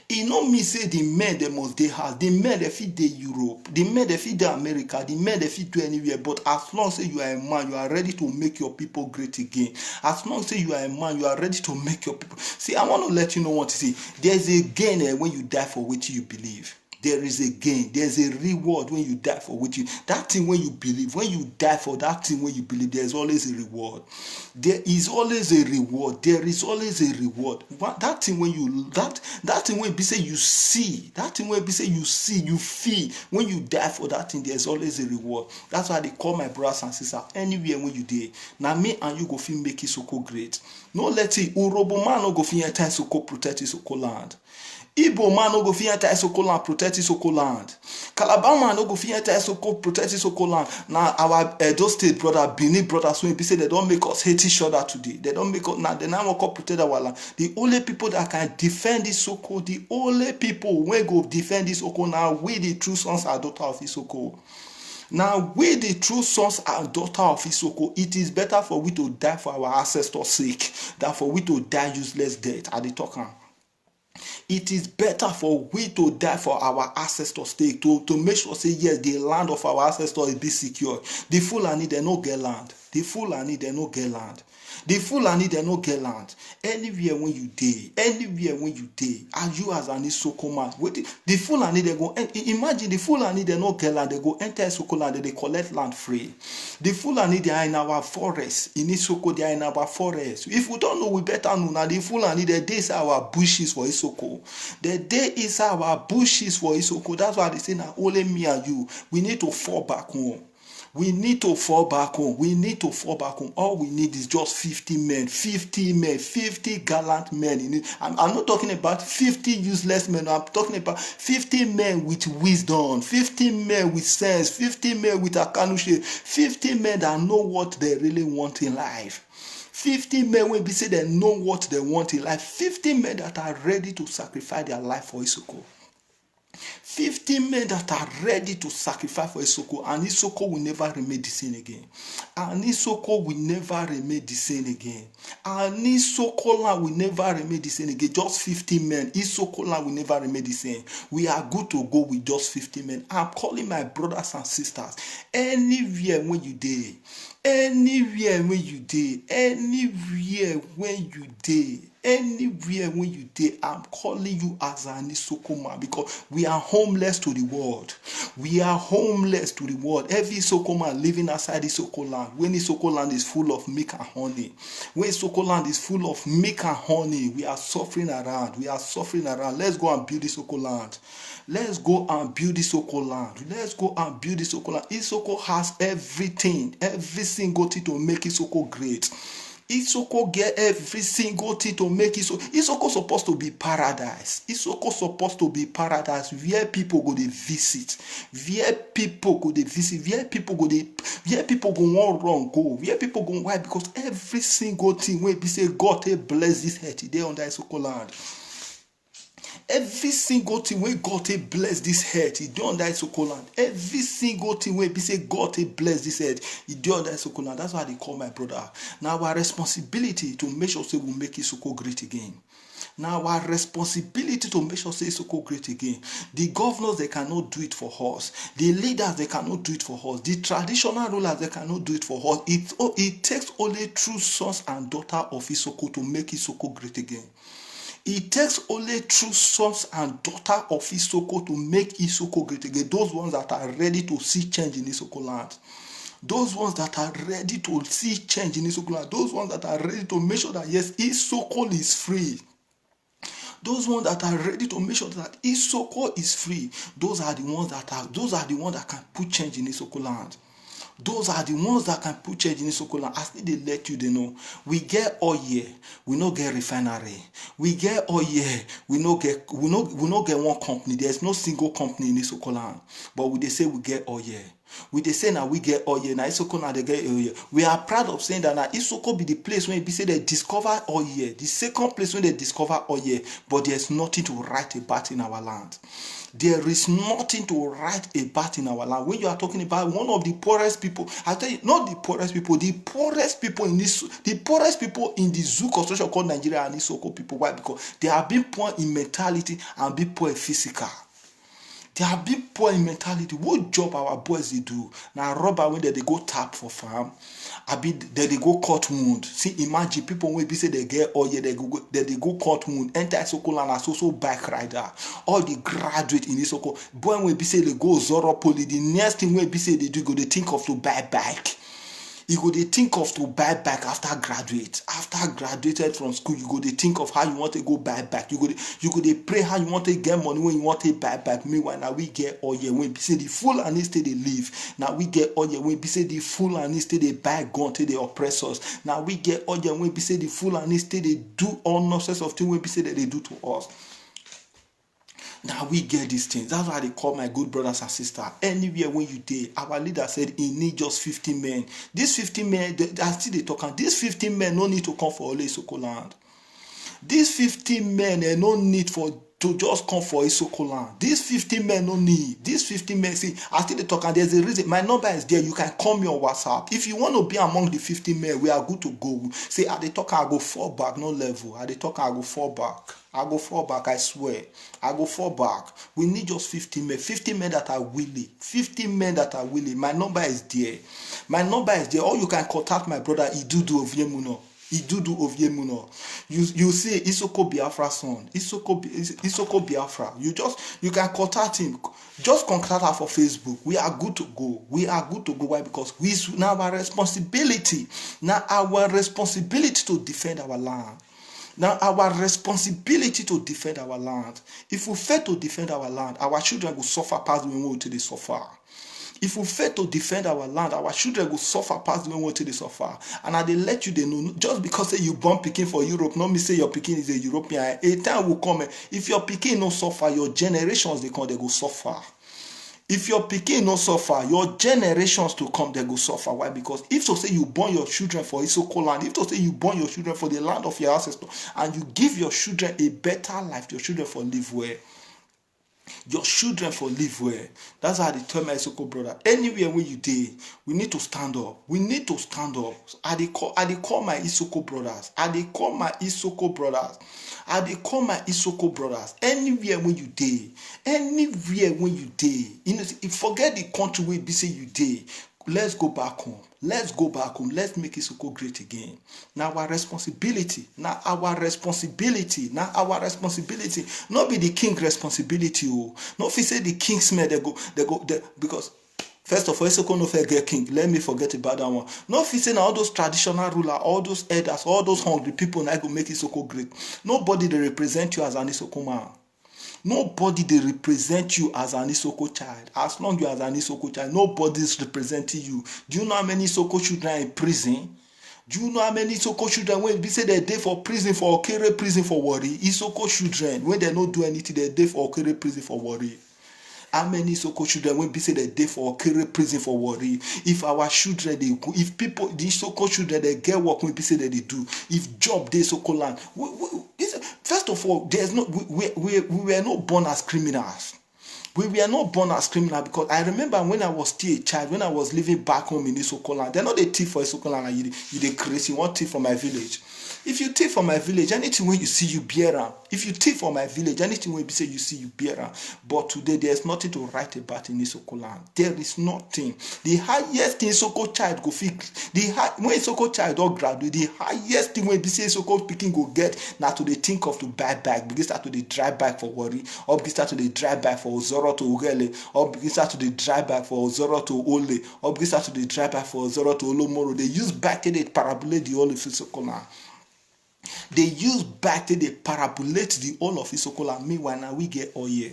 E no mean say the men they must dey house. The men they fit dey Europe. The men they fit dey America. The men they fit do anywhere. But as long as you are a man, you are ready to make your people great again. As long as you are a man, you are ready to make your people. See, I want to let you know what to see. There's a gain when you die for what you believe. There is a gain. There's a reward when you die for what you. That thing when you believe, when you die for that thing when you believe, there's always a reward. There is always a reward. There is always a reward. That thing when you that thing when be say you see, that thing when be say you see, you feel. When you die for that thing, there's always a reward. That's why they call my brothers and sisters. Anywhere when you die, now me and you go feel make Isoko great. No let it. Urobo man no go feel enter Isoko protect Isoko land. Igbo man no go fit enter Isoko land protect Isoko land. Calabar man no go fit enter Isoko protect Isoko land. Now our Edo State brother, Benin brothers, when be say they don't make us hate each other today. They don't make us now. They now want to protect our land. The only people that can defend Isoko, the only people when go defend Isoko now, we the true sons and daughters of Isoko. Now, we the true sons and daughters of Isoko, it is better for we to die for our ancestors' sake than for we to die useless death. At the talker. It is better for we to die for our ancestors' sake, to make sure say yes, the land of our ancestors is be secure. The Fulani they no get land. The Fulani they no get land. The Fulani they no get land. Anywhere when you day, as you as an Isoko man, the Fulani they go. Imagine the Fulani they no get land. They go enter Isoko land. They collect land free. The Fulani they are in our forest. In Isoko they are in our forest. If we don't know, we better know. Now the Fulani the day is our bushes for Isoko. The day is our bushes for Isoko. That's why they say now only me and you. We need to fall back home. We need to fall back home. All we need is just 50 men, 50 gallant men. I'm not talking about 50 useless men. I'm talking about 50 men with wisdom, 50 men with sense, 50 men with akanushe, 50 men that know what they really want in life. 50 men wey be say they know what they want in life. 50 men that are ready to sacrifice their life for Isoko. 50 men that are ready to sacrifice for Isoko, and Isoko will never remain the same again. And Isoko will never remain the same again. And Isoko land will never remain the same again. Just 50 men. Isoko land will never remain the same. We are good to go with just 50 men. I'm calling my brothers and sisters. Anywhere when you dey, anywhere when you dey, anywhere when you dey, anywhere when you dey, I'm calling you as an Isoko man, because we are homeless to the world. We are homeless to the world. Every Isoko man living outside Isoko land, when Isoko land is full of milk and honey, when Isoko land is full of milk and honey, we are suffering around. We are suffering around. Let's go and build Isoko land. Let's go and build Isoko land. Let's go and build Isoko land. Isoko has everything, every single thing to make Isoko great. Isoko get every single thing to make Isoko. Isoko supposed to be paradise. Isoko supposed to be paradise where people go to visit, where people go to visit, where people go want wrong go, where people go. Why? Because every single thing when we say God bless this head today under Isoko land. Every single thing when God bless this head, he do under Isoko land. Every single thing when we say God bless this head, he do under Isoko land. That's why they call my brother. Now our responsibility to make sure say we make Isoko great again. Now our responsibility to make sure say Isoko great again. The governors, they cannot do it for us. The leaders, they cannot do it for us. The traditional rulers, they cannot do it for us. It takes only true sons and daughters of Isoko to make Isoko great again. It takes only true sons and daughters of Isoko to make Isoko great again. Those ones that are ready to see change in Isoko land. Those ones that are ready to see change in Isoko land. Those ones that are ready to make sure that yes, Isoko is free. Those ones that are ready to make sure that Isoko is free. Those are the ones that can put change in Isoko land. Those are the ones that can put change in Isoko land. As they let you, they know. We get oil, we no get refinery. We get oil, we no get one company. There's no single company in Isoko land. But they say we get oil. We they say now we get oil. Now Isoko now they get oil. We are proud of saying that now Isoko be the place when they say they discover oil. The second place when they discover oil, but there's nothing to write about in our land. There is nothing to write about in our land. When you are talking about one of the poorest people, I tell you, not the poorest people, the poorest people in the zoo construction called Nigeria and Isoko people. Why? Because they have been poor in mentality and been poor in physical. They have been poor in mentality. What job our boys they do? Now robber when they go tap for farm, they go cut wound. See, imagine people when we say they get oil, they go cut wound. Enter Isoko land as also bike rider. All the graduate in Isoko. Boy when we say they go Zoro Poly, the next thing when we say they do go they think of to buy bike. You go they think of to buy back after graduate. After graduated from school, you go they think of how you want to go buy back. You go they pray how you want to get money when you want to buy back. Meanwhile, now we get oil when we say the full and instead they live. Now we get oil when we say the full and instead they buy gun to the oppressors. Now we get oil when we say the full and instead they do all nonsense of things when we say that they do to us. Now we get these things. That's why they call my good brothers and sisters. Anywhere when you did, our leader said he need just 50 men. These 50 men, I still they talking. These 50 men no need to come for only Isoko land. These 50 men they no need to just come for Isoko land. These 50 men no need. These 50 men, see, I still they talking. There's a reason. My number is there. You can call me on WhatsApp. If you want to be among the 50 men, we are good to go. See, at the talk, I go fall back, no level. At the talk, I go fall back. I go fall back, I swear. I go fall back. We need just 50 men. 50 men that are willing. 50 men that are willing. My number is there. My number is there. Or you can contact my brother Idudu of Yemuno. Idudu of Yemuno. You see Isoko Biafra son. Isoko Biafra. You can contact him. Just contact her for Facebook. We are good to go. We are good to go. Why? Because now our responsibility. Now our responsibility to defend our land. Now, our responsibility to defend our land. If we fail to defend our land, our children will suffer past the way they suffer. If we fail to defend our land, our children will suffer past the way they suffer. And they let you, they know, just because say you born Peking for Europe, not me say your Peking is a European. A time will come, if your Peking no suffer, your generations they go suffer. If your pikin no suffer, your generations to come, they go suffer. Why? Because if so say you born your children for Isoko land, if so say you born your children for the land of your ancestors, and you give your children a better life, your children for live well. Your children for live well. That's how they tell my Isoko brother. Anywhere where you dey, we need to stand up. We need to stand up. I dey call my Isoko brothers. I dey call my Isoko brothers. I dey call my Isoko brothers. Anywhere when you dey, anywhere when you dey, you know, forget the country where be say you dey. Let's go back home. Let's go back home. Let's make Isoko great again. Now our responsibility. Now our responsibility. Now our responsibility. Not be the king responsibility. Oh, not if you say the king's men, they go because first of all, Isoko no fair get king. Let me forget about that one. Not if you say now all those traditional rulers, all those elders, all those hungry people now go make Isoko great. Nobody they represent you as an Isoko man. Nobody they represent you as an Isoko child. As long you as an Isoko child, nobody's representing you. Do you know how many Isoko children are in prison? Do you know how many Isoko children when they say they dey for prison for Okere prison for worry? Isoko children when they don't do anything, they dey for Okere prison for worry. How many Isoko children when be say they dey for Okere prison for worry? If our children they go, if people the Isoko children they get work when be say that they do, if job they Isoko land, first of all, there's no we were not born as criminals. We were not born as criminals because I remember when I was still a child, when I was living back home in Isoko land, they're not a thief for Isoko land and you they crazy, one thief from my village. If you thief from my village, anything when you see you bear am. If you thief from my village, anything when you say you see you bear am. But today there's nothing to write about in Isoko land. There is nothing. The highest thing Isoko child go fix. When Isoko child don't graduate, the highest thing when you say Isoko picking go get now to they think of to buy bag. Begin start to the drive back for worry, or begin start to the drive back for Ozoro to Ugele, or begin start to the drive back for Ozoro to Ole, or begin start to the drive back for Ozoro to Olomoro. They use back to the parabolate the whole of Isoko land. They use back to the parabolate the whole of Isoko land. Meanwhile, now we get oil.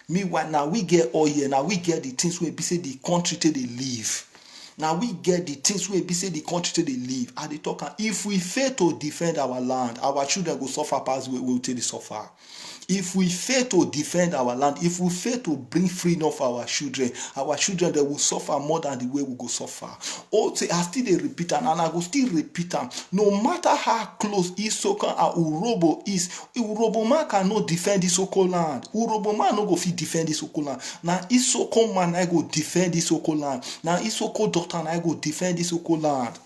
Meanwhile, now we get oil. Now we get the things where be say the country till they live. Now we get the things where be say the country till they live. And they talk, if we fail to defend our land, our children go suffer past we will take the suffer. If we fail to defend our land, if we fail to bring freedom for our children they will suffer more than the way we go suffer. Oh, say I still they repeat and I go still repeat them. No matter how close Isoko and Urobo is, Urobo man cannot defend Isoko land. Urobo man no go fit defend Isoko land. Now Isoko man I go defend Isoko land. Now Isoko daughter I go defend Isoko land.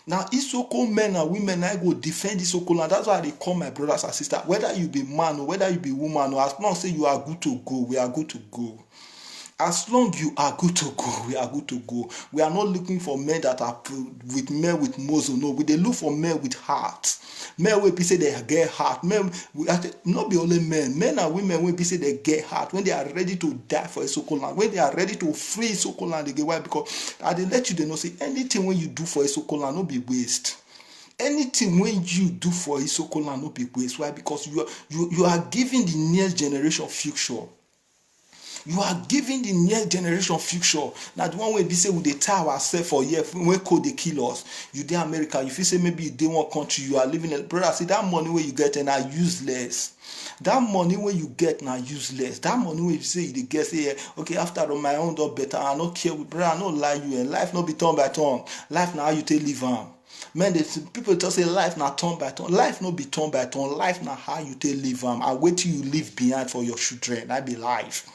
Now, Isoko men and women, I go defend Isoko land. That's why they call my brothers and sisters. Whether you be man or whether you be woman, or as long as you are good to go, we are good to go. As long you are good to go, we are good to go. We are not looking for men that are with men with muzzle. No, we they look for men with heart. Men will be say they get heart. Men not be only men. Men and women will be say they get heart when they are ready to die for Isoko land. When they are ready to free Isoko land, they get why because they let you they know say anything when you do for Isoko land no be waste. Anything when you do for Isoko land no be waste. Why? Because you are giving the next generation future. You are giving the next generation future. Now the one way we say we dey tie ourselves for year when could they kill us. You dey America, if you say maybe you dey one country, you are living in brother. See that money where you get and are useless. That money where you get now useless. That money where you say you get say okay after all my own do better. I no care with brother. I no lie you and life no be turn by turn. Life now how you take live am. Man, people just say life now turn by turn. Life no be turn by turn. Life now how you take live am. And wait till you leave behind for your children. That be life.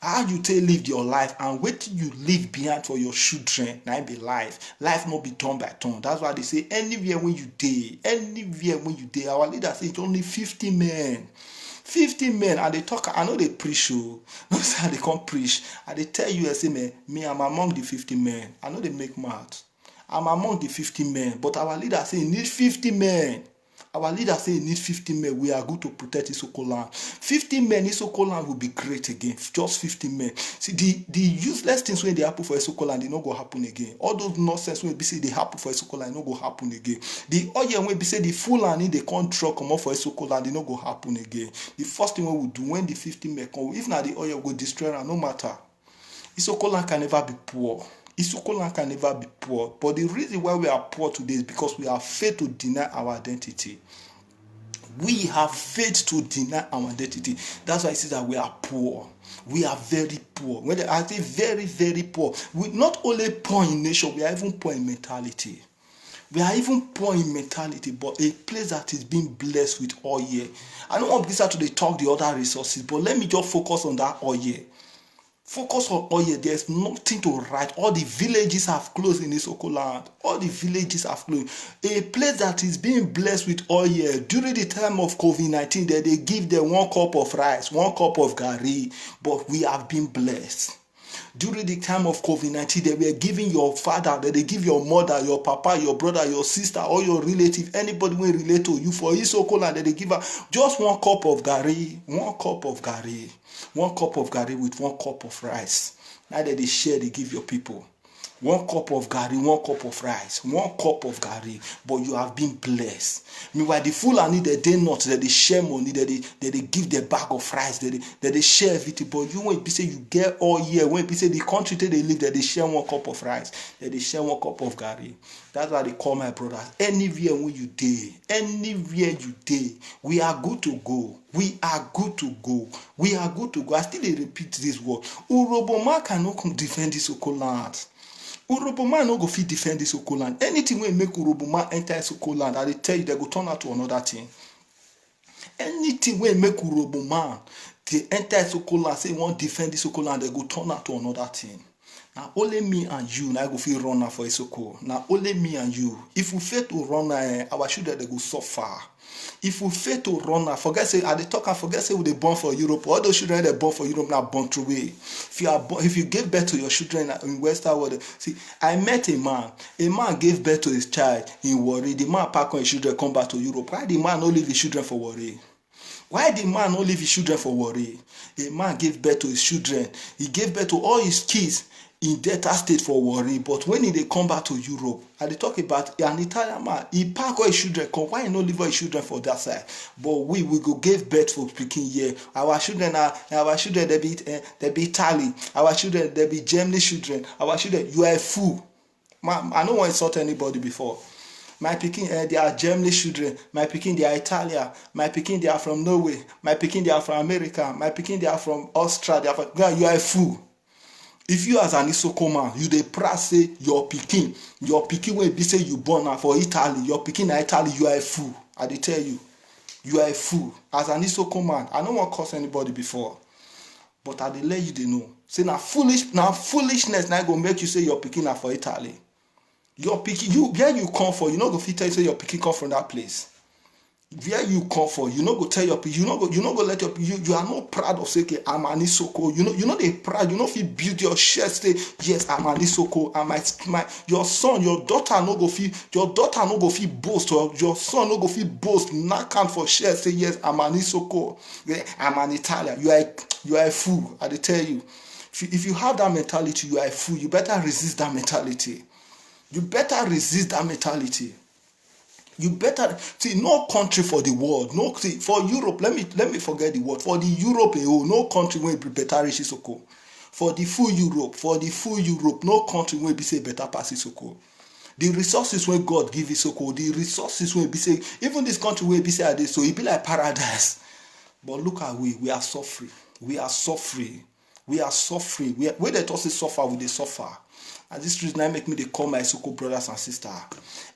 How you take live your life and wait till you leave behind for your children. That be life. Life no be turn by turn. That's why they say anywhere when you day, our leader say it's only 50 men. 50 men and they talk. I know they preach. No say they can't preach. And they tell you, I say me, I'm among the 50 men. I know they make math. I'm among the 50 men, but our leader say he need 50 men. Our leader say he needs 50 men. We are good to protect Isoko land. 50 men, Isoko land will be great again. Just 50 men. See, the useless things when they happen for Isoko land, they not go happen again. All those nonsense when we say they happen for Isoko land, they not go happen again. The oil when we say the full land, they can't truck come up for Isoko land, they not go happen again. The first thing we will do when the 50 men come, if not the oil go destroy them, no matter. Isoko land can never be poor. Isoko land can never be poor. But the reason why we are poor today is because we are failed to deny our identity. We have failed to deny our identity. That's why I say that we are poor. We are very poor. When I say very, very poor, we not only poor in nature, we are even poor in mentality. We are even poor in mentality, but a place that is being blessed with oil. I don't want to start to talk the other resources, but let me just focus on that oil. Focus on oil. There's nothing to write. All the villages have closed in Isoko land. All the villages have closed. A place that is being blessed with oil during the time of COVID-19, that they give them 1 cup of rice, 1 cup of gari, but we have been blessed. During the time of COVID-19, they were giving your father, they give your mother, your papa, your brother, your sister, or your relative, anybody who relate to you for Isoko land, they give her just 1 cup of gari, 1 cup of gari, 1 cup of gari with 1 cup of rice. Now that they share, they give your people 1 cup of gari, 1 cup of rice, 1 cup of gari, but you have been blessed. Meanwhile, the Fulani, they not, that they share money, that they give their bag of rice, that they share everything. But you when say you get all year, when say the country that they live, that they share 1 cup of rice, that they share 1 cup of gari. That's why they call my brothers. Anywhere when you day, anywhere you day, we are good to go. We are good to go. We are good to go. I still repeat this word. Uroboma cannot come defend this land. Uroboma no go fit defend this Isoko land. Anything wey make Uroboma enter Isoko land, I tell you, they go turn out to another thing. Anything wey make Uroboma they enter Isoko land, say want defend this Isoko land, they go turn out to another thing. Now only me and you now go feel run for Isoko. Now only me and you. If we fail to run, our children they go suffer. If we fail to run, forget say at the talk and forget say we they born for Europe. All those children they born for Europe now born through way. If you give birth to your children in Western world, see, I met a man. A man gave birth to his child in Warri. The man pack on his children come back to Europe. Why the man not leave his children for Warri? Why the man not leave his children for Warri? A man gave birth to his children. He gave birth to all his kids in Delta State for Warri, but when they come back to Europe, and they talk about an Italian man, he pack all his children, come, why not leave all his children for that side? But we go give birth for speaking here. Our children they be Italy. Our children they be Germany children. Our children, you are a fool. I don't want to insult anybody before. My Peking, they are Germany children. My Peking, they are Italia. My Peking, they are from Norway. My Peking, they are from America. My Peking, they are from Australia. You are a fool. If you as an Isoko man, you dey proud say your pikin wey be say you born na for Italy, your pikin na Italy, you are a fool. I dey tell you, you are a fool. As an Isoko man, I no wan curse anybody before, but I dey let you dey know. Say na foolishness na go make you say your pikin na for Italy. Your pikin, where you come from, you no go fit tell you say your pikin come from that place. Where you come from, you no go tell your people, you no go let your people, you are not proud of saying, okay, I'm an Isoko. You know they proud, you know if you build your chest, say, yes, I'm an Isoko, and your son, your daughter no go feel boast, or your son no go feel boast, not count for chest, say, yes, I'm an Isoko, yeah, I'm an Italian. You are a fool, I tell you. If you have that mentality, you are a fool. You better resist that mentality. You better resist that mentality. You better see no country for the world. No, see for Europe. Let me forget the word. For the Europe, no country will be better reach Isoko. For the full Europe, no country will be say better pass Isoko. The resources when God give Isoko, the resources will be say even this country will be say this, so it be like paradise. But look at we are suffering. We are suffering. When they talk say suffer, we they suffer. And this reason I make me they call my Isoko brothers and sisters.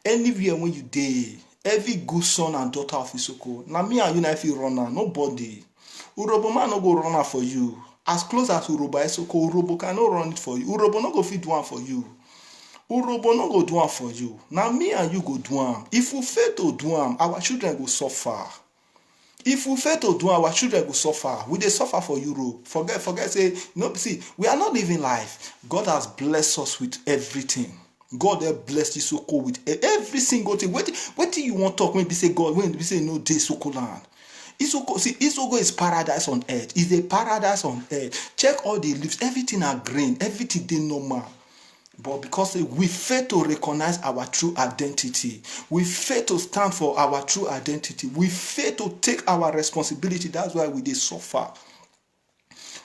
Anywhere when you day, every good son and daughter of Isoko. Now me and you if you run now, nobody. Uroboma no go run for you. As close as Uroba Isoko, Urobo cannot run it for you. Urobo no go fit do one for you. Urobo no go do one for you. Now me and you go do one. If we fail to do one, our children go suffer. If we fail to do, our children will suffer. We they suffer for Europe. Forget. Say no. See, we are not living life. God has blessed us with everything. God has blessed Isoko with every single thing. What do you want to talk when we say God? When we say no day Isoko land. Isoko is paradise on earth. It's a paradise on earth. Check all the leaves. Everything are green. Everything they normal. But because we fail to recognize our true identity, we fail to stand for our true identity, we fail to take our responsibility. That's why we suffer.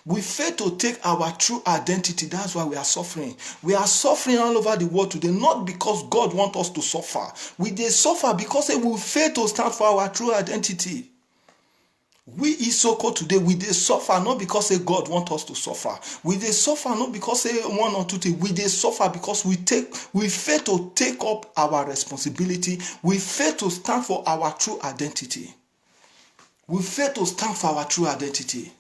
We fail to take our true identity. That's why we are suffering. We are suffering all over the world today, not because God wants us to suffer. We dey suffer because we fail to stand for our true identity. We Isoko today, we dey suffer not because God want us to suffer. We dey suffer not because one or two things. We dey suffer because we fail to take up our responsibility. We fail to stand for our true identity. We fail to stand for our true identity.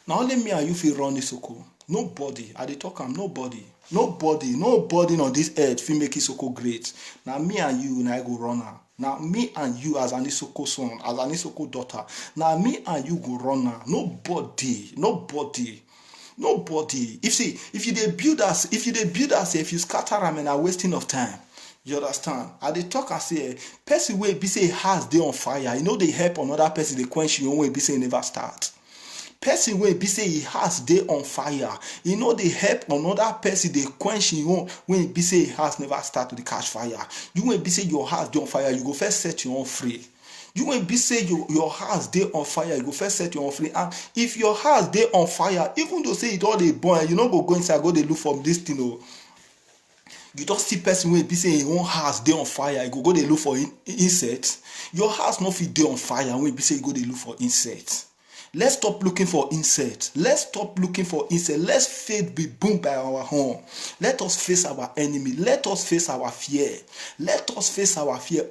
Now only me and you fit run Isoko. Nobody. I dey talk am. Nobody on this earth fit make Isoko great. Now me and you, na I go run am. Now me and you as an Isoko son, as an Isoko daughter. Now me and you go run am. Nobody. If you dey build as if you scatter am and are wasting of time. You understand? I dey talk and say, person wey be say house dey on fire, you know they help another person dey quench your own way be say never start. Person wey be say he house dey on fire, you know they help another person dey quench your own when be say house never start to dey catch fire. You wey be say your house dey on fire, you go first set your own free. You wey be say your house dey on fire, you go first set your own free. And if your house dey on fire, even though say it all dey burn, you no go inside go dey look for this thing o. You just see person wey be say him own house dey on fire, you go dey look for insects. Your house no fit dey on fire when be say you go dey look for insects. Let's stop looking for insects. Let's faith be boomed by our home. Let us face our enemy. Let us face our fear.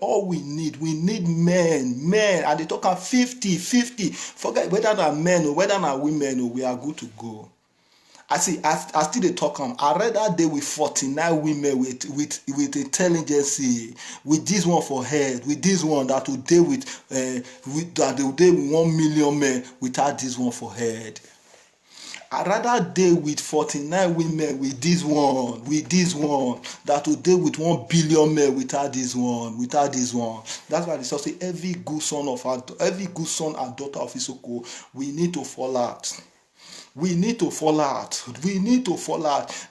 All we need men. And they talk about 50. Forget whether na men or whether na women, or we are good to go. I still dey talk am. I read that day with 49 women with intelligence, with this one for head, with this one that will deal with that they will deal with 1 million men without this one for head. I rather deal with 49 women with this one that will deal with 1 billion men without this one. That's why they say every good son and daughter of Isoko, we need to fall out.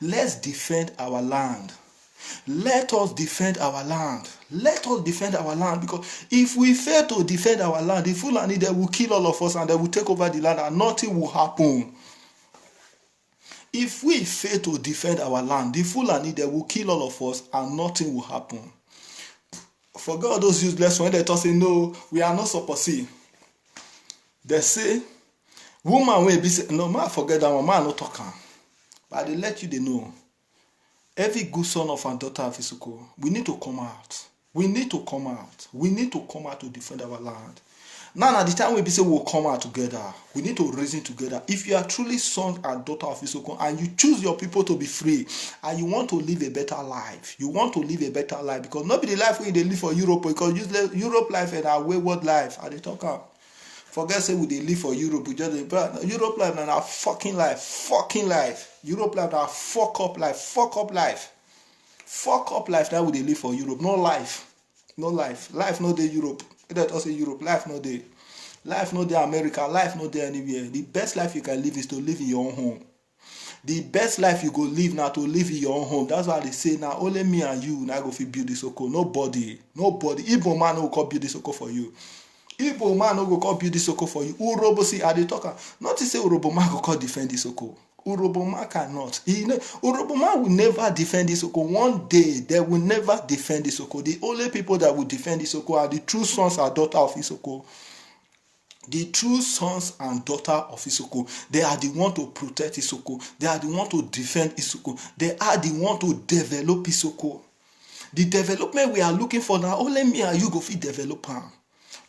Let's defend our land. Let us defend our land. Because if we fail to defend our land, the Fulani, they will kill all of us and they will take over the land and nothing will happen. If we fail to defend our land, the Fulani, they will kill all of us and nothing will happen. Forget all those useless when they talk say no, we are not supposed to. They say woman wey be say no, man forget that one, man no talk am. But they let you know. Every good son of and daughter of Isoko, we need to come out. We need to come out to defend our land. Now at the time we be say we'll come out together. We need to reason together. If you are truly son and daughter of Isoko and you choose your people to be free and you want to live a better life, because not be the life wey they live for Europe, because Europe life and our wayward life. I dey talk am. Forget say we dey live for Europe, we just Europe life na our fucking life. Europe life na fuck up life. That we dey live for Europe. No life. Life no dey Europe. Let us say Europe. Life no dey America. Life no dey anywhere. The best life you can live is to live in your own home. The best life you go live now to live in your own home. That's why they say now only me and you now go fit build this Isoko. Nobody. Igbo man no go build this Isoko for you. Igbo man no go come build this Isoko for you. Urobo see, I dey talk. Not to say Urobo man go come defend this Isoko. Urobo man cannot. Urobo man will never defend this Isoko. One day they will never defend this Isoko. The only people that will defend this Isoko are the true sons and daughters of Isoko. The true sons and daughters of Isoko. They are the one to protect Isoko. They are the one to defend Isoko. They are the one to develop Isoko. The development we are looking for now, only me and you go fit develop am.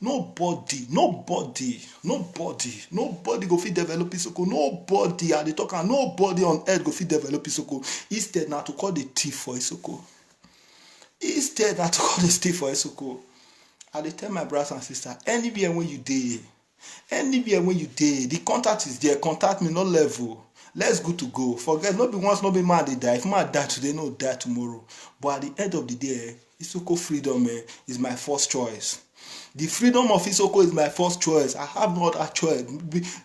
Nobody go fit develop Isoko. Nobody at the talk, nobody on earth go fit develop Isoko. Instead now to call the thief for Isoko. I dey tell my brothers and sisters, anywhere when you dey, the contact is there. Contact me, no level. Let's go to go. Forget, not be once, not be man they die. If man die today, no die tomorrow. But at the end of the day, Isoko freedom is my first choice. The freedom of Isoko is my first choice. I have no other choice.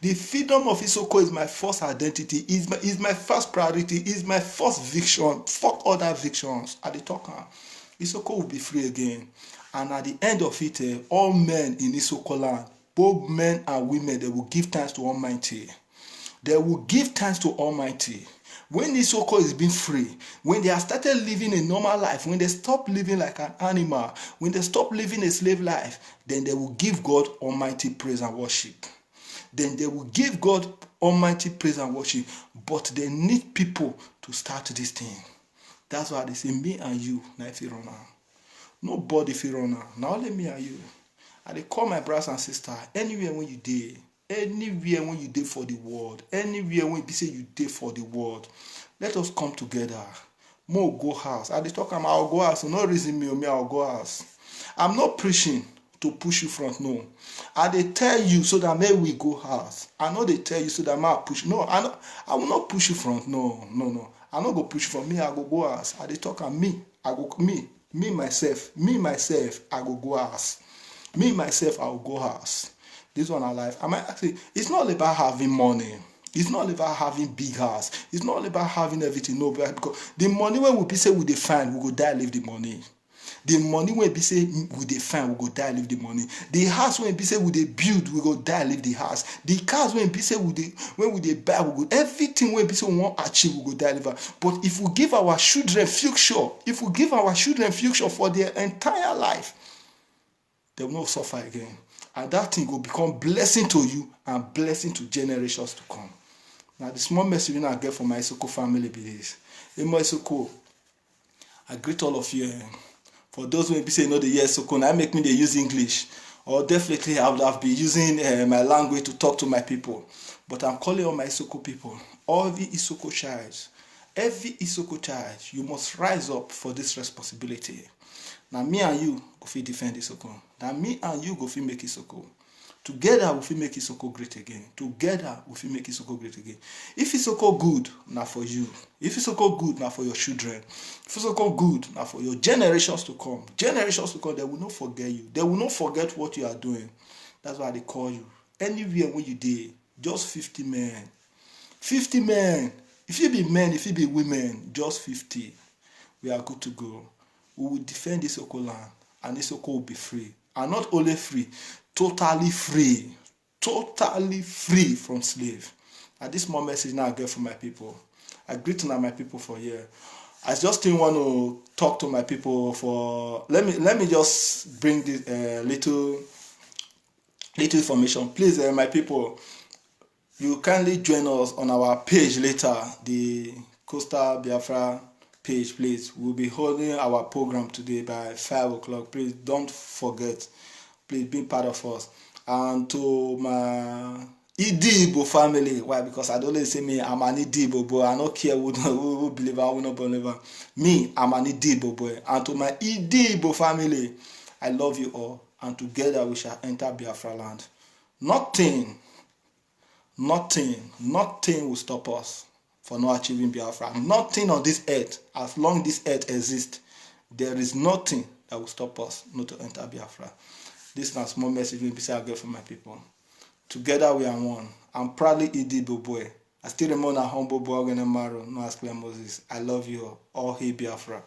The freedom of Isoko is my first identity. Is my first priority. Is my first vision. Fuck other victions. At the talker, Isoko will be free again. And at the end of it, all men in Isoko land, both men and women, they will give thanks to Almighty. they will give thanks to Almighty. When Isoko is being free, when they have started living a normal life, when they stop living like an animal, when they stop living a slave life, then they will give God Almighty praise and worship. Then they will give God Almighty praise and worship. But they need people to start this thing. That's why they say, me and you, now if you run out. Nobody if you run out. Now only me and you. And they call my brothers and sisters, anywhere when you did, anywhere when you did for the world, anywhere when you say you did for the world, let us come together. More go house. I talk about I'll go house. So no reason me, I'll go house. I'm not preaching to push you front, no. And they tell you so that maybe we go house. I know they tell you so that I push. No, I will not push you front. No. I not go push you front. Me, I go house. And they talk about me. I go me myself, I go house. Me myself, I will go house. This one I life. I might actually, it's not about having money. It's not about having big house. It's not about having everything. No, because the money when we be say we dey find, we go die leave the money. The money when we say we dey find, we go die leave the money. The house when we say we dey build, we go die leave the house. The cars when we say when we dey buy, we go everything when we say we want achieve, we go die leave. But if we give our children future, for their entire life, they will not suffer again. And that thing will become blessing to you and blessing to generations to come. Now, the small message I get from my Isoko family be this. Emo Isoko, I greet all of you. For those who may be saying, no, the year Isoko, now make me they use English. Or definitely I would have been using my language to talk to my people. But I'm calling on my Isoko people. All the Isoko child, you must rise up for this responsibility. Now me and you go fit defend Isoko. Now me and you go fit make Isoko. Together we fit make Isoko great again. Together we fit make Isoko great again. If Isoko good, now for you. If Isoko good, now for your children. If Isoko good, now for your generations to come. Generations to come, they will not forget you. They will not forget what you are doing. That's why they call you. Anywhere when you did, just 50 men. 50 men. If you be men, if you be women, just 50. We are good to go. We will defend Isoko land, and Isoko will be free. And not only free, totally free from slave. And this more message now I get from my people. I greet now my people for here. I just didn't want to talk to my people for. Let me just bring this little information. Please, my people, you kindly join us on our page later, the Coastal Biafra page, please. We'll be holding our program today by 5 o'clock. Please don't forget. Please be part of us. And to my Idibo family, why? Because I don't say me, I'm an Idibo boy. I don't care who believe or who not believe. Me, I'm an Idibo boy. And to my Idibo family, I love you all. And together we shall enter Biafra land. Nothing will stop us for not achieving Biafra. Nothing on this earth, as long this earth exists, there is nothing that will stop us not to enter Biafra. This is a small message I get from my people. Together we are one. I'm proudly Idibo boy. I still remain a humble boy and a marrow, no ask Moses. I love you all. All hail Biafra.